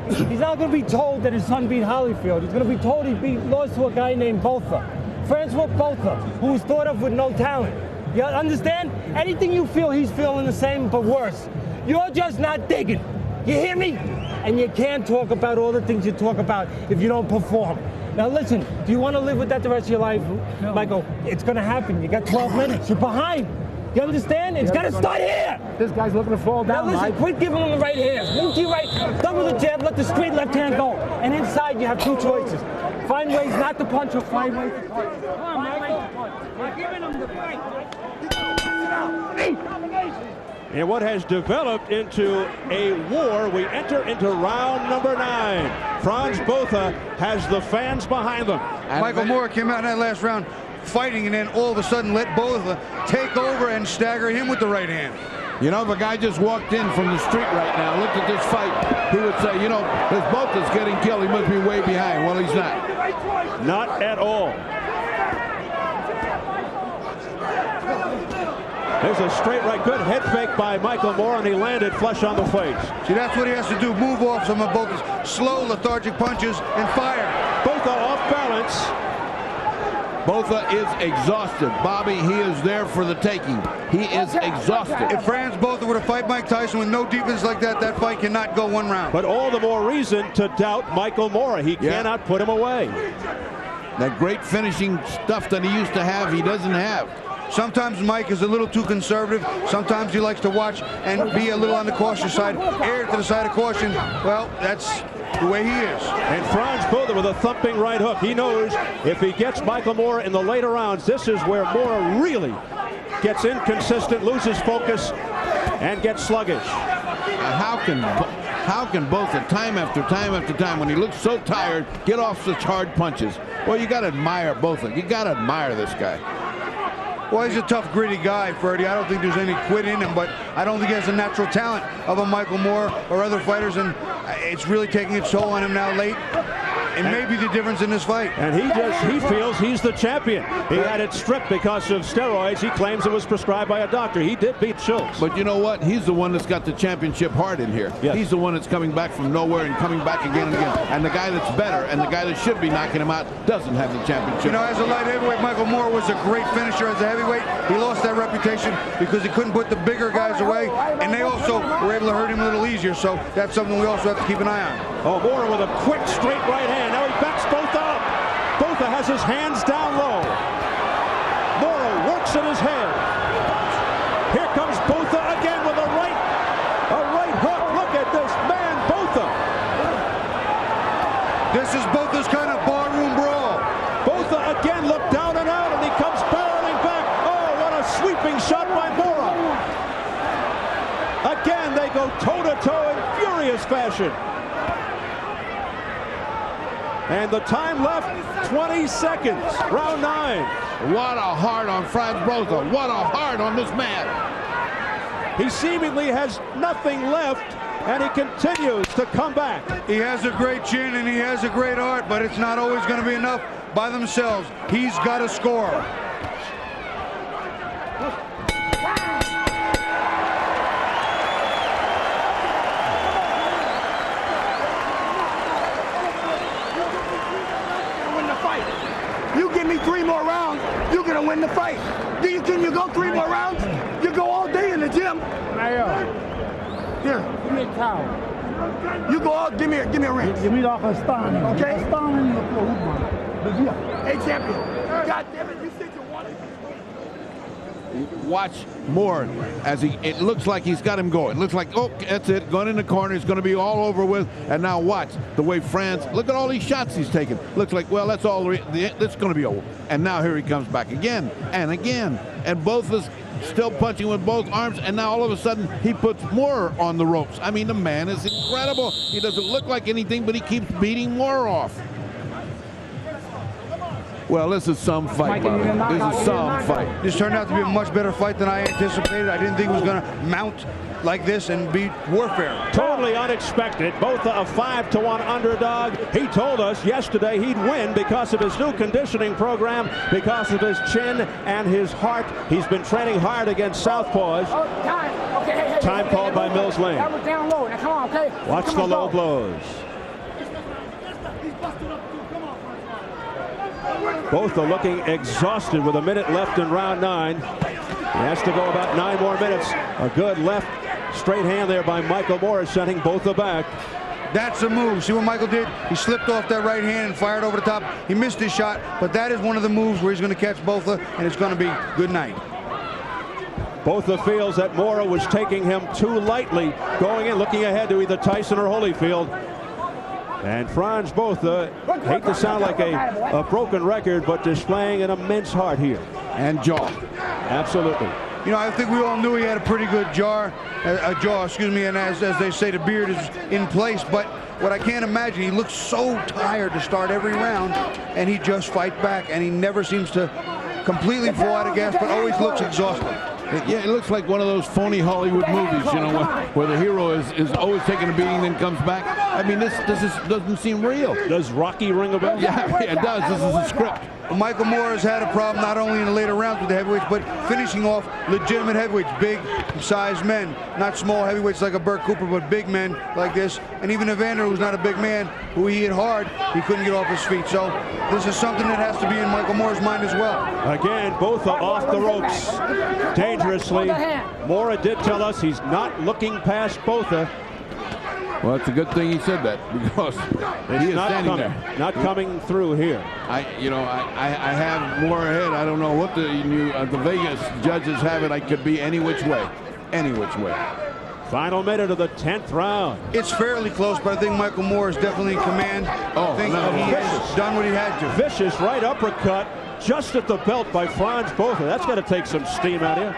he's not going to be told that his son beat Holyfield. He's going to be told lost to a guy named Botha. Frans Botha, who was thought of with no talent. You understand? Anything you feel, he's feeling the same, but worse. You're just not digging. You hear me? And you can't talk about all the things you talk about if you don't perform. Now listen, do you want to live with that the rest of your life? No. Michael, it's going to happen. You got 12 minutes. You're behind. You understand? It's got to start here. This guy's looking to fall down. Now listen, quit giving him the right hands. Move to your right, double the jab, let the straight left hand go. And inside you have 2 choices. Find ways not to punch or find ways to punch. Come on, Michael. You're giving him the fight. In what has developed into a war, we enter into round number 9. Frans Botha has the fans behind them. And Michael Moore came out in that last round fighting, and then all of a sudden let Botha take over and stagger him with the right hand. You know, if a guy just walked in from the street right now, looked at this fight, he would say, you know, if Botha's getting killed, he must be way behind. Well, he's not. Not at all. There's a straight right, good head fake by Michael Moore, and he landed flush on the face. See, that's what he has to do, move off some of Botha's slow, lethargic punches and fire. Botha off balance. Botha is exhausted. Bobby, he is there for the taking. He is exhausted. If Frans Botha were to fight Mike Tyson with no defense like that, that fight cannot go 1 round. But all the more reason to doubt Michael Moore. He cannot put him away. That great finishing stuff that he used to have, he doesn't have. Sometimes Mike is a little too conservative. Sometimes he likes to watch and be a little on the cautious side, err to the side of caution. Well, that's the way he is. And Frans Botha with a thumping right hook. He knows if he gets Michael Moore in the later rounds, this is where Moore really gets inconsistent, loses focus, and gets sluggish. How can Botha time after time after time, when he looks so tired, get off such hard punches? Well, you got to admire Botha. You got to admire this guy. Well, he's a tough, gritty guy, Freddie. I don't think there's any quit in him, but I don't think he has the natural talent of a Michael Moore or other fighters, and it's really taking its toll on him now late. It may be the difference in this fight. And he feels he's the champion. He had it stripped because of steroids. He claims it was prescribed by a doctor. He did beat Schultz. But you know what? He's the one that's got the championship heart in here. Yes. He's the one that's coming back from nowhere and coming back again and again. And the guy that's better and the guy that should be knocking him out doesn't have the championship. You know, as a light heavyweight, Michael Moore was a great finisher. As a heavyweight, he lost that reputation because he couldn't put the bigger guys away, and they also were able to hurt him a little easier. So that's something we also have to keep an eye on. Oh, Moore with a quick straight right hand. Now he backs Botha up. Botha has his hands down low. Moore works in his head. Here comes Botha again with a right hook. Look at this man, Botha. This is Botha's kind of barroom brawl. Botha again looked down and out, and he comes barreling back. Oh, what a sweeping shot by Moore. Again, they go toe-to-toe in furious fashion. And the time left, 20 seconds, round 9. What a heart on Frans Botha. What a heart on this man. He seemingly has nothing left, and he continues to come back. He has a great chin and he has a great heart, but it's not always going to be enough by themselves. He's got to score. You give me 3 more rounds, you're gonna win the fight. Can you go 3 more rounds? You go all day in the gym. Here, give me a towel. You go out, give me a ring. Give me off a star. Okay? Hey, champion. God damn it, you said you wanted. Watch Moore as it looks like he's got him going. Looks like, oh, that's it, going in the corner. It's going to be all over with. And now watch the way Frans, look at all these shots he's taking. Looks like, well, that's all, that's going to be over. And now here he comes back again and again. And both is still punching with both arms. And now all of a sudden he puts Moore on the ropes. I mean, the man is incredible. He doesn't look like anything, but he keeps beating Moore off. Well, this is some fight, Bobby. This is some fight. This turned out to be a much better fight than I anticipated. I didn't think it was going to mount like this and be warfare. Totally unexpected. Botha a 5-to-1 underdog. He told us yesterday he'd win because of his new conditioning program, because of his chin and his heart. He's been training hard against southpaws. Time called by Mills Lane. That was down low. Now come on, okay? Watch the low blows. Botha looking exhausted with a minute left in round 9. He has to go about 9 more minutes. A good left straight hand there by Michael Moore, sending Botha back. That's a move. See what Michael did? He slipped off that right hand and fired over the top. He missed his shot, but that is one of the moves where he's going to catch Botha, and it's going to be good night. Botha feels that Moore was taking him too lightly, going in, looking ahead to either Tyson or Holyfield. And Frans Botha, hate to sound like a broken record, but displaying an immense heart here. And jaw. Absolutely. You know, I think we all knew he had a pretty good jaw, excuse me, and as they say, the beard is in place. But what I can't imagine, he looks so tired to start every round, and he just fights back, and he never seems to completely fall out of gas, but always looks exhausted. Yeah, it looks like one of those phony Hollywood movies, you know, where the hero is always taking a beating, then comes back. I mean, this doesn't seem real. Does Rocky ring a bell? Yeah, it does. This is a script. Michael Moore has had a problem not only in the later rounds with the heavyweights, but finishing off legitimate heavyweights, big-sized men, not small heavyweights like a Burt Cooper, but big men like this. And even Evander, who's not a big man, who he hit hard, he couldn't get off his feet. So this is something that has to be in Michael Moore's mind as well. Again, Botha off the ropes dangerously. Moore did tell us he's not looking past Botha. Well, it's a good thing he said that, because he is standing there. Not coming through here. I have Moore ahead. I don't know what the Vegas judges have it. I could be any which way. Any which way. Final minute of the 10th round. It's fairly close, but I think Michael Moore is definitely in command. I think he has done what he had to. Vicious right uppercut just at the belt by Frans Botha. That's got to take some steam out of you.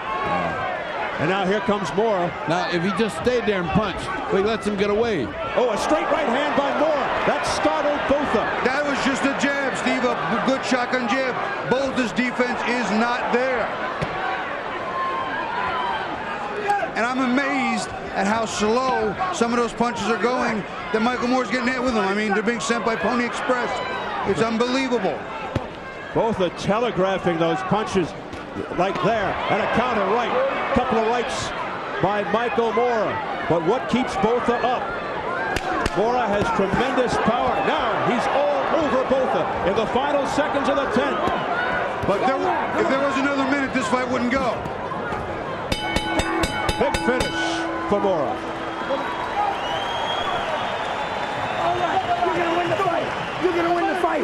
And now here comes Moore. Now, if he just stayed there and punched, he lets him get away. Oh, a straight right hand by Moore. That startled Botha. That was just a jab, Steve, a good shotgun jab. Botha's defense is not there. And I'm amazed at how slow some of those punches are going, that Michael Moore's getting hit with them. I mean, they're being sent by Pony Express. It's unbelievable. Both are telegraphing those punches like there, and a counter right. Couple of rights by Michael Moore. But what keeps Botha up? Botha has tremendous power. Now he's all over Botha in the final seconds of the 10th. But if there was another minute, this fight wouldn't go. Big finish for Moore. You're going to win the fight. You're going to win the fight.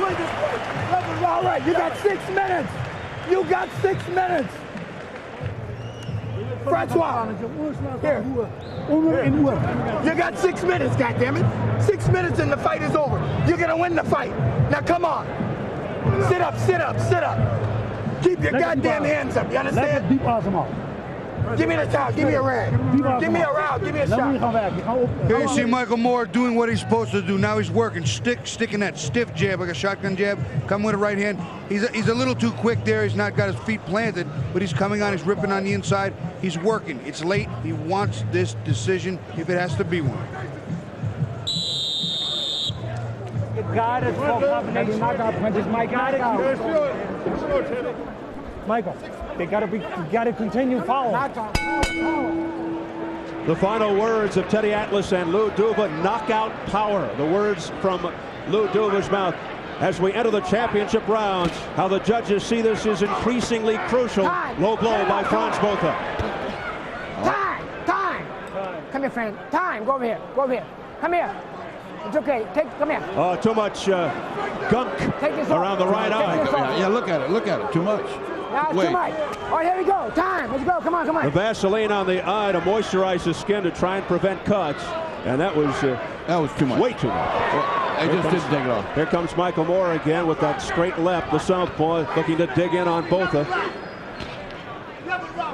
All right, you got 6 minutes. You got 6 minutes. Francois, here. You got 6 minutes, goddammit. 6 minutes and the fight is over. You're going to win the fight. Now, come on. Sit up, sit up, sit up. Keep your goddamn hands up, you understand? Give me the towel, give me a rag. Give me a round, give me a shot. Here you see Michael Moore doing what he's supposed to do. Now he's working, sticking that stiff jab like a shotgun jab, coming with a right hand. He's a little too quick there. He's not got his feet planted, but he's coming on, he's ripping on the inside. He's working. It's late. He wants this decision if it has to be one. You got it. Combination. Michael, they gotta continue following. The final words of Teddy Atlas and Lou Duva, knockout power. The words from Lou Duva's mouth. As we enter the championship rounds, how the judges see this is increasingly crucial. Low blow by Frans Botha. Time. Come here, friend. Time. Go over here. Go over here. Come here. It's okay. Come here. Oh, too much gunk around the right eye. Yeah, look at it. Look at it. Too much. That's too much. All right, here we go. Time. Let's go. Come on, come on. The Vaseline on the eye to moisturize the skin to try and prevent cuts. And that was too much. Way too much. I just didn't take it off. Here comes Michael Moore again with that straight left, the southpaw, looking to dig in on Botha.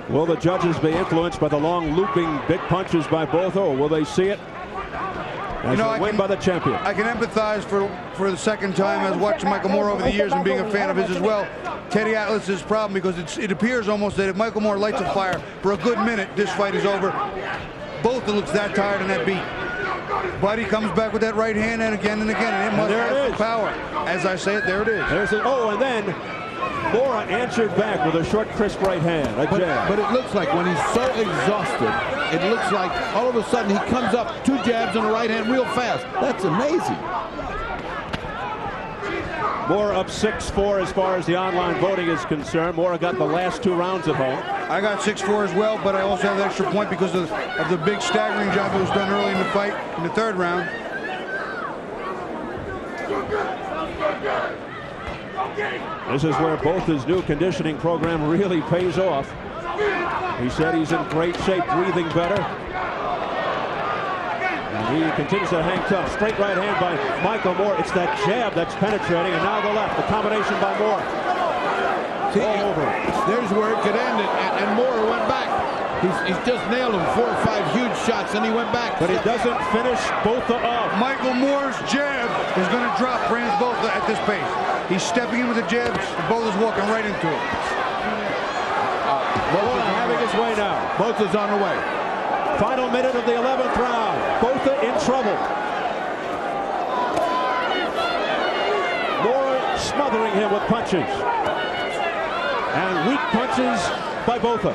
Will the judges be influenced by the long looping big punches by Botha, or will they see it as a win by the champion? I can empathize for the second time as watching Michael Moore over the years and being a fan of his as well. Teddy Atlas's problem, because it appears almost that if Michael Moore lights a fire for a good minute, this fight is over. Botha looks that tired and that beat. But he comes back with that right hand and again, and it must have some power. As I say it, there it is. And then Moore answered back with a short, crisp right hand, a jab. But it looks like when he's so exhausted, it looks like all of a sudden he comes up 2 jabs and a right hand real fast. That's amazing. Moore up 6-4 as far as the online voting is concerned. Moore got the last 2 rounds at home. I got 6-4 as well, but I also have the extra point because of the big staggering job that was done early in the fight in the 3rd round. This is where both his new conditioning program really pays off. He said he's in great shape, breathing better. And he continues to hang tough. Straight right hand by Michael Moore. It's that jab that's penetrating, and now the left. The combination by Moore. See, all over. There's where it could end, and Moore went back. He's just nailed him 4 or 5 huge shots, and he went back. But he doesn't finish Botha off. Michael Moore's jab is going to drop Frans Botha at this pace. He's stepping in with the jabs, and Botha's walking right into it. Botha having his way now. Botha's on the way. Final minute of the 11th round. Botha in trouble. Moore smothering him with punches. And weak punches by Botha.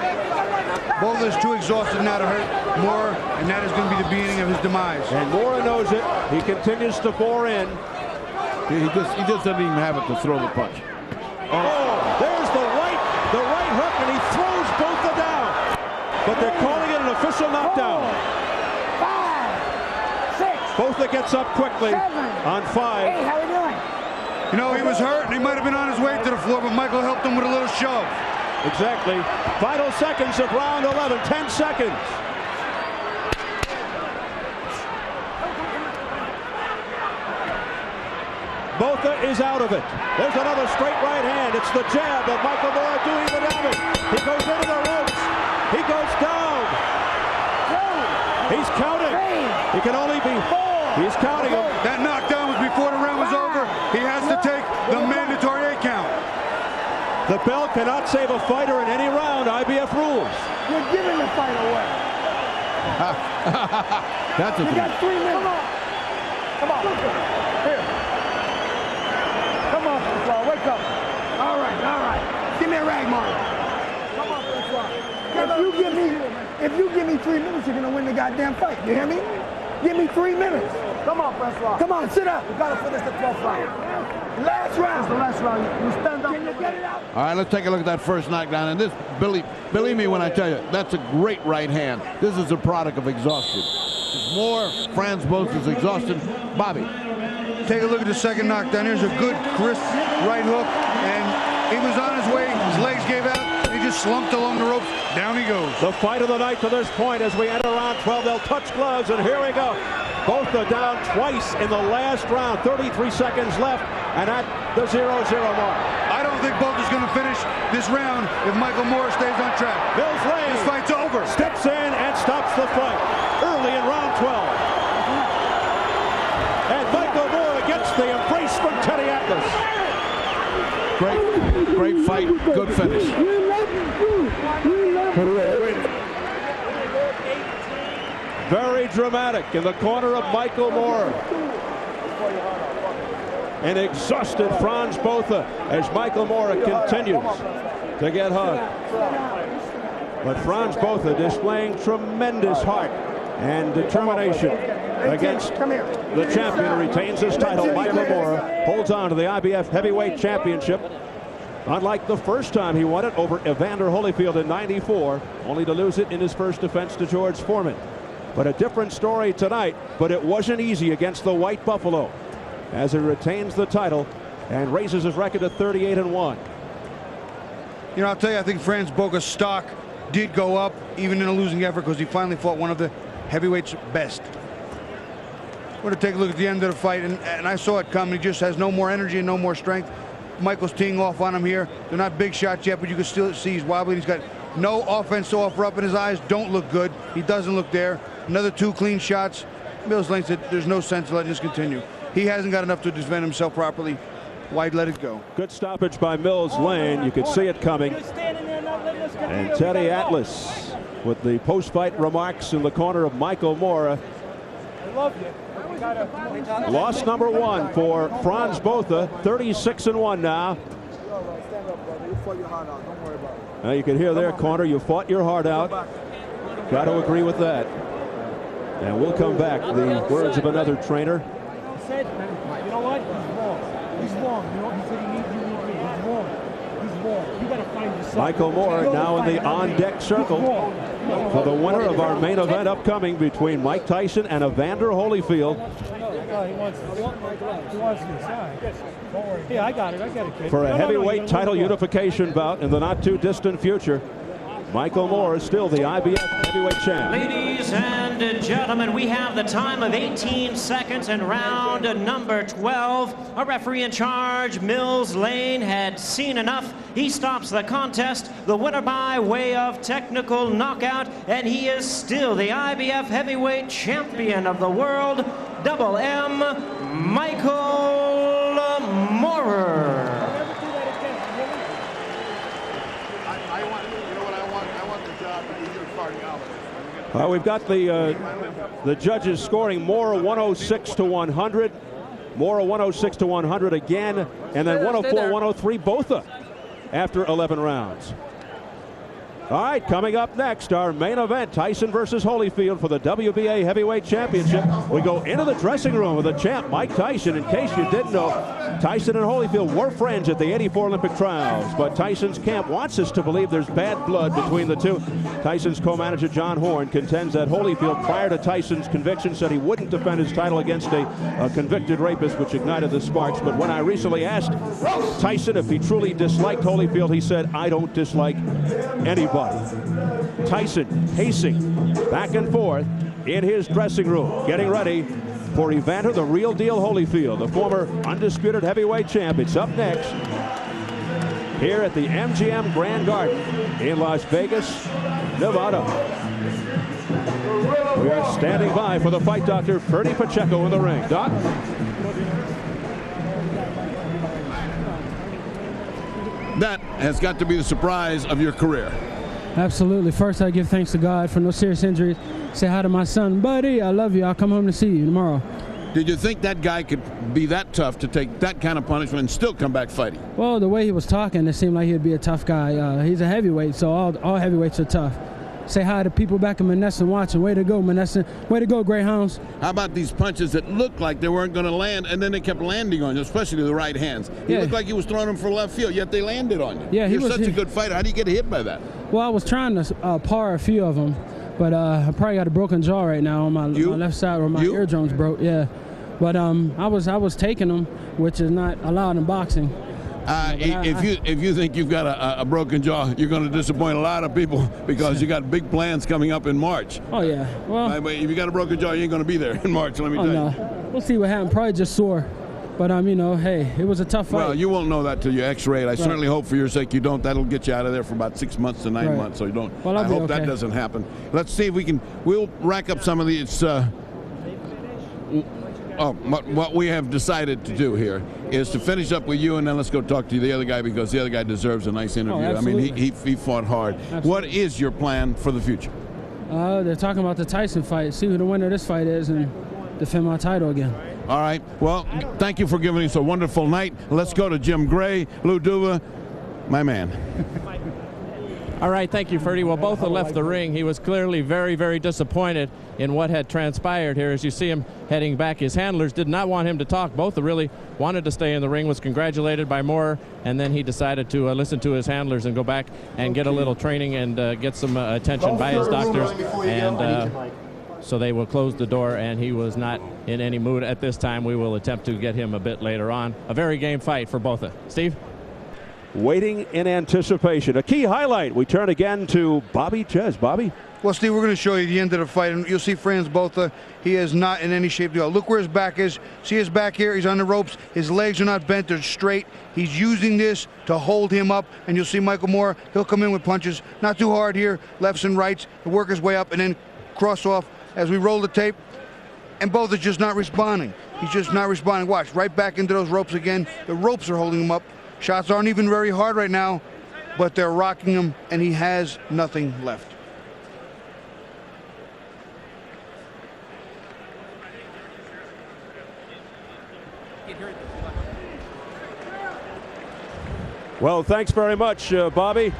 Botha is too exhausted now to hurt Moore, and that is going to be the beginning of his demise. And Moore knows it. He continues to bore in. He just doesn't even have it to throw the punch. Oh, there's the right hook, and he throws Botha down. But they're calling it an official knockdown. 5, 6. Botha gets up quickly 7, on 5. Hey, how we doing? You know, he was hurt, and he might have been on his way to the floor, but Michael helped him with a little shove. Exactly. Final seconds of round 11. 10 seconds. Botha is out of it. There's another straight right hand. It's the jab of Michael Moore doing the damage. He goes into the ropes. He goes down. He's counting. He can only be 4. He's counting him. That knockdown was before the round was over. He has to take the mandatory 8 count. The bell cannot save a fighter in any round. IBF rules. You're giving the fight away. That's a You got 3 minutes. Come on. Here. Come on, Francois. Wake up. All right. Give me a rag, Mark. Come on, Francois. If you give me 3 minutes, you're gonna win the goddamn fight. You hear me? Give me 3 minutes. Come on, Francois. Come on, sit up. You gotta finish the 12th round. Last round. It's the last round. You stand up. Can you get it out? All right, let's take a look at that first knockdown. And this, believe me when I tell you, that's a great right hand. This is a product of exhaustion. There's more Frans Botha's exhaustion. Bobby. Take a look at the second knockdown. Here's a good, crisp right hook. And he was on his way. His legs gave out. He just slumped along the ropes. Down he goes. The fight of the night to this point as we enter round 12. They'll touch gloves, and here we go. Both are down twice in the last round. 33 seconds left, and at the 0-0 mark. I don't think Botha's going to finish this round if Michael Moore stays on track. Mills Lane. This fight's over. Steps in and stops the fight early in round 12. And Michael Moore gets the embrace from Teddy Atlas. Great fight, good finish. Very dramatic in the corner of Michael Moore. An exhausted Frans Botha as Michael Moore continues to get hugged. But Frans Botha displaying tremendous heart and determination against the champion who retains his title. Michael Moore holds on to the IBF Heavyweight Championship. Unlike the first time he won it over Evander Holyfield in '94, only to lose it in his first defense to George Foreman. But a different story tonight, but it wasn't easy against the White Buffalo as he retains the title and raises his record to 38-1. You know, I'll tell you, I think Frans Botha's stock did go up even in a losing effort because he finally fought one of the heavyweights best. We're going to take a look at the end of the fight, and I saw it coming. He just has no more energy and no more strength. Michael's teeing off on him here. They're not big shots yet, but you can still see he's wobbly. He's got no offense to offer up, and his eyes don't look good. He doesn't look there. Another 2 clean shots. Mills Lane said there's no sense in letting this continue. He hasn't got enough to defend himself properly. Why'd let it go? Good stoppage by Mills Lane. You could see it coming. And Teddy Atlas with the post-fight remarks in the corner of Michael Moore. I love you. Loss number 1 for Frans Botha, 36-1 now. Now you can hear their corner, you fought your heart out. Got to agree with that. And we'll come back. The words of another trainer. He said, you know what? He's wrong. You know, he said he needs you with me. He's wrong. He's wrong. You got to find yourself. Michael Moore now in the on-deck circle for the winner of our main event upcoming between Mike Tyson and Evander Holyfield. He wants this. Yeah, I got it, kid. For a heavyweight title unification bout in the not-too-distant future. Michael Moore is still the IBF heavyweight champ. Ladies and gentlemen, we have the time of 18 seconds in round number 12. A referee in charge, Mills Lane, had seen enough. He stops the contest. The winner by way of technical knockout, and he is still the IBF heavyweight champion of the world, Double M, Michael Moore. We've got the judges scoring Moore 106-100, Moore 106-100 again, and then 104-103 Botha after 11 rounds. All right, coming up next, our main event, Tyson versus Holyfield for the WBA Heavyweight Championship. We go into the dressing room with the champ, Mike Tyson. In case you didn't know, Tyson and Holyfield were friends at the '84 Olympic trials, but Tyson's camp wants us to believe there's bad blood between the two. Tyson's co-manager, John Horn, contends that Holyfield, prior to Tyson's conviction, said he wouldn't defend his title against a convicted rapist, which ignited the sparks. But when I recently asked Tyson if he truly disliked Holyfield, he said, "I don't dislike anybody." Tyson pacing back and forth in his dressing room, getting ready for Evander, the real deal Holyfield, the former undisputed heavyweight champ. It's up next here at the MGM Grand Garden in Las Vegas, Nevada. We are standing by for the fight doctor, Ferdy Pacheco, in the ring. Doc? That has got to be the surprise of your career. Absolutely. First, I give thanks to God for no serious injuries. say hi to my son, buddy. I love you. I'll come home to see you tomorrow. Did you think that guy could be that tough to take that kind of punishment and still come back fighting? Well, the way he was talking, it seemed like he'd be a tough guy. He's a heavyweight, so all heavyweights are tough. Say hi to people back in Monessen watching. Way to go, Monessen. Way to go, Greyhounds. How about these punches that looked like they weren't going to land, and then they kept landing on you, especially the right hands? He looked like he was throwing them for left field, yet they landed on you. Yeah, You're such a good fighter. How do you get hit by that? Well, I was trying to par a few of them, but I probably got a broken jaw right now on my left side where my eardrums broke. Yeah, but I was taking them, which is not allowed in boxing. If you think you've got a broken jaw, you're going to disappoint a lot of people because you got big plans coming up in March. Oh yeah. Well, if you got a broken jaw, you ain't going to be there in March. Let me tell you. No. We'll see what happens. Probably just sore. But you know, hey, it was a tough fight. Well, you won't know that till you X-ray it. I certainly hope for your sake you don't. That'll get you out of there for about 6 months to 9 months. So you don't. Well, I hope that doesn't happen. Let's see if we can. We'll rack up some of these. What we have decided to do here is to finish up with you, and then let's go talk to the other guy because the other guy deserves a nice interview. I mean, he fought hard. Absolutely. What is your plan for the future? They're talking about the Tyson fight. See who the winner of this fight is and defend my title again. All right. Well, thank you for giving us a wonderful night. Let's go to Jim Gray, Lou Duva, my man. All right, thank you, Ferdy. Well, Botha left the ring. He was clearly very, very disappointed in what had transpired here. As you see him heading back, his handlers did not want him to talk. Botha really wanted to stay in the ring, was congratulated by Moore, and then he decided to listen to his handlers and go back and get a little training and get some attention by his doctors. And so they will close the door, and he was not in any mood at this time. We will attempt to get him a bit later on. A very game fight for Botha. Steve? Waiting in anticipation. A key highlight. We turn again to Bobby Ches. Bobby? Well, Steve, we're going to show you the end of the fight, and you'll see Frans Botha. He is not in any shape to go. Look where his back is. See his back here? He's on the ropes. His legs are not bent. They're straight. He's using this to hold him up, and you'll see Michael Moore. He'll come in with punches. Not too hard here. Lefts and rights. He'll work his way up and then cross off as we roll the tape. And Botha's just not responding. He's just not responding. Watch, right back into those ropes again. The ropes are holding him up. Shots aren't even very hard right now, but they're rocking him, and he has nothing left. Well, thanks very much, Bobby.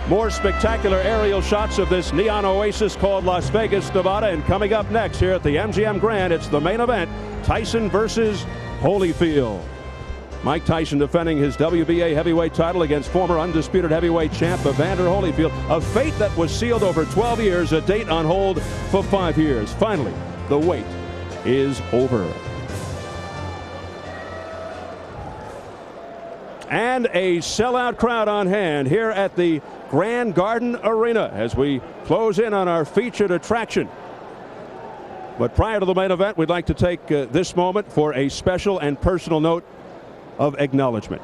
More spectacular aerial shots of this neon oasis called Las Vegas, Nevada. And coming up next here at the MGM Grand, it's the main event, Tyson versus Holyfield. Mike Tyson defending his WBA heavyweight title against former undisputed heavyweight champ Evander Holyfield. A fate that was sealed over 12 years, a date on hold for 5 years. Finally, the wait is over. And a sellout crowd on hand here at the Grand Garden Arena as we close in on our featured attraction. But prior to the main event, we'd like to take this moment for a special and personal note of acknowledgement.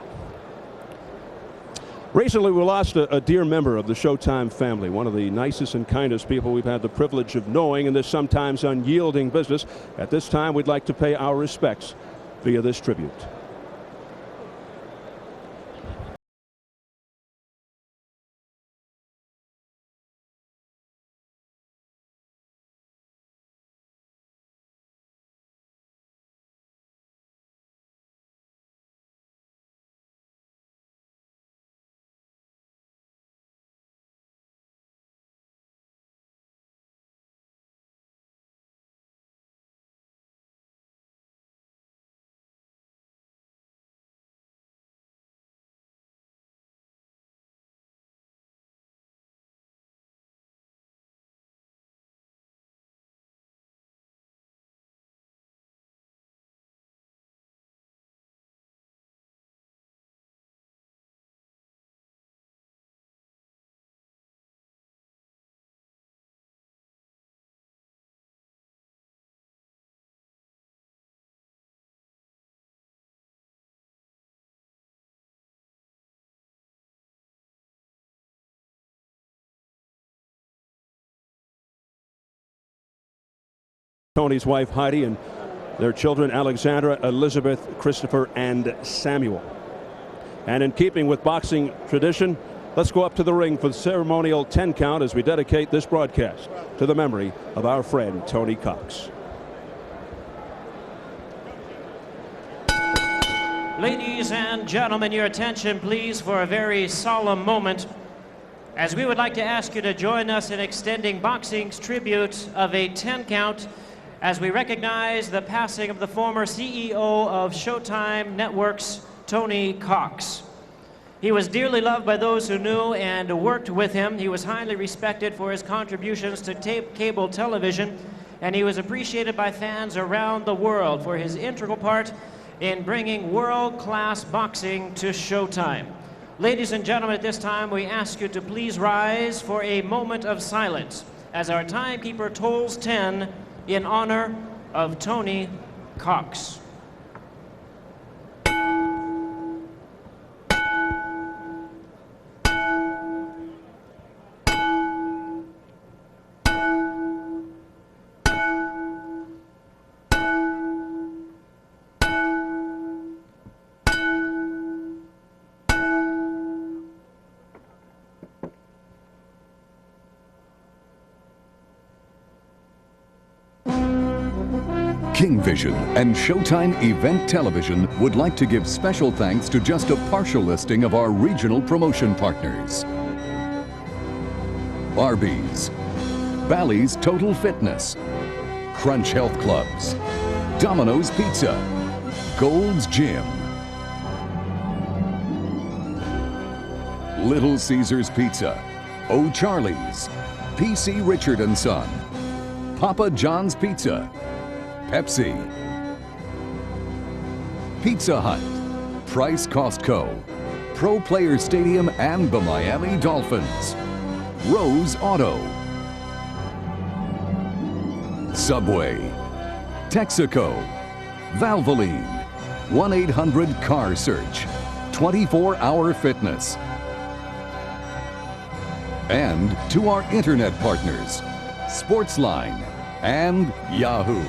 Recently, we lost a dear member of the Showtime family, one of the nicest and kindest people we've had the privilege of knowing in this sometimes unyielding business. At this time, we'd like to pay our respects via this tribute. Tony's wife Heidi and their children Alexandra, Elizabeth, Christopher, and Samuel. And in keeping with boxing tradition, Let's go up to the ring for the ceremonial 10 count as we dedicate this broadcast to the memory of our friend Tony Cox. Ladies and gentlemen, your attention please for a very solemn moment, as we would like to ask you to join us in extending boxing's tribute of a 10 count as we recognize the passing of the former CEO of Showtime Networks, Tony Cox. He was dearly loved by those who knew and worked with him. He was highly respected for his contributions to cable television, and he was appreciated by fans around the world for his integral part in bringing world-class boxing to Showtime. Ladies and gentlemen, at this time, we ask you to please rise for a moment of silence as our timekeeper tolls 10 in honor of Tony Cox. King Vision and Showtime Event Television would like to give special thanks to just a partial listing of our regional promotion partners. Arby's, Bally's Total Fitness, Crunch Health Clubs, Domino's Pizza, Gold's Gym, Little Caesars Pizza, O'Charlie's, PC Richard & Son, Papa John's Pizza, Pepsi, Pizza Hut, Price Costco, Pro Player Stadium and the Miami Dolphins, Rose Auto, Subway, Texaco, Valvoline, 1-800-CAR-SEARCH, 24-Hour Fitness, and to our internet partners, Sportsline and Yahoo.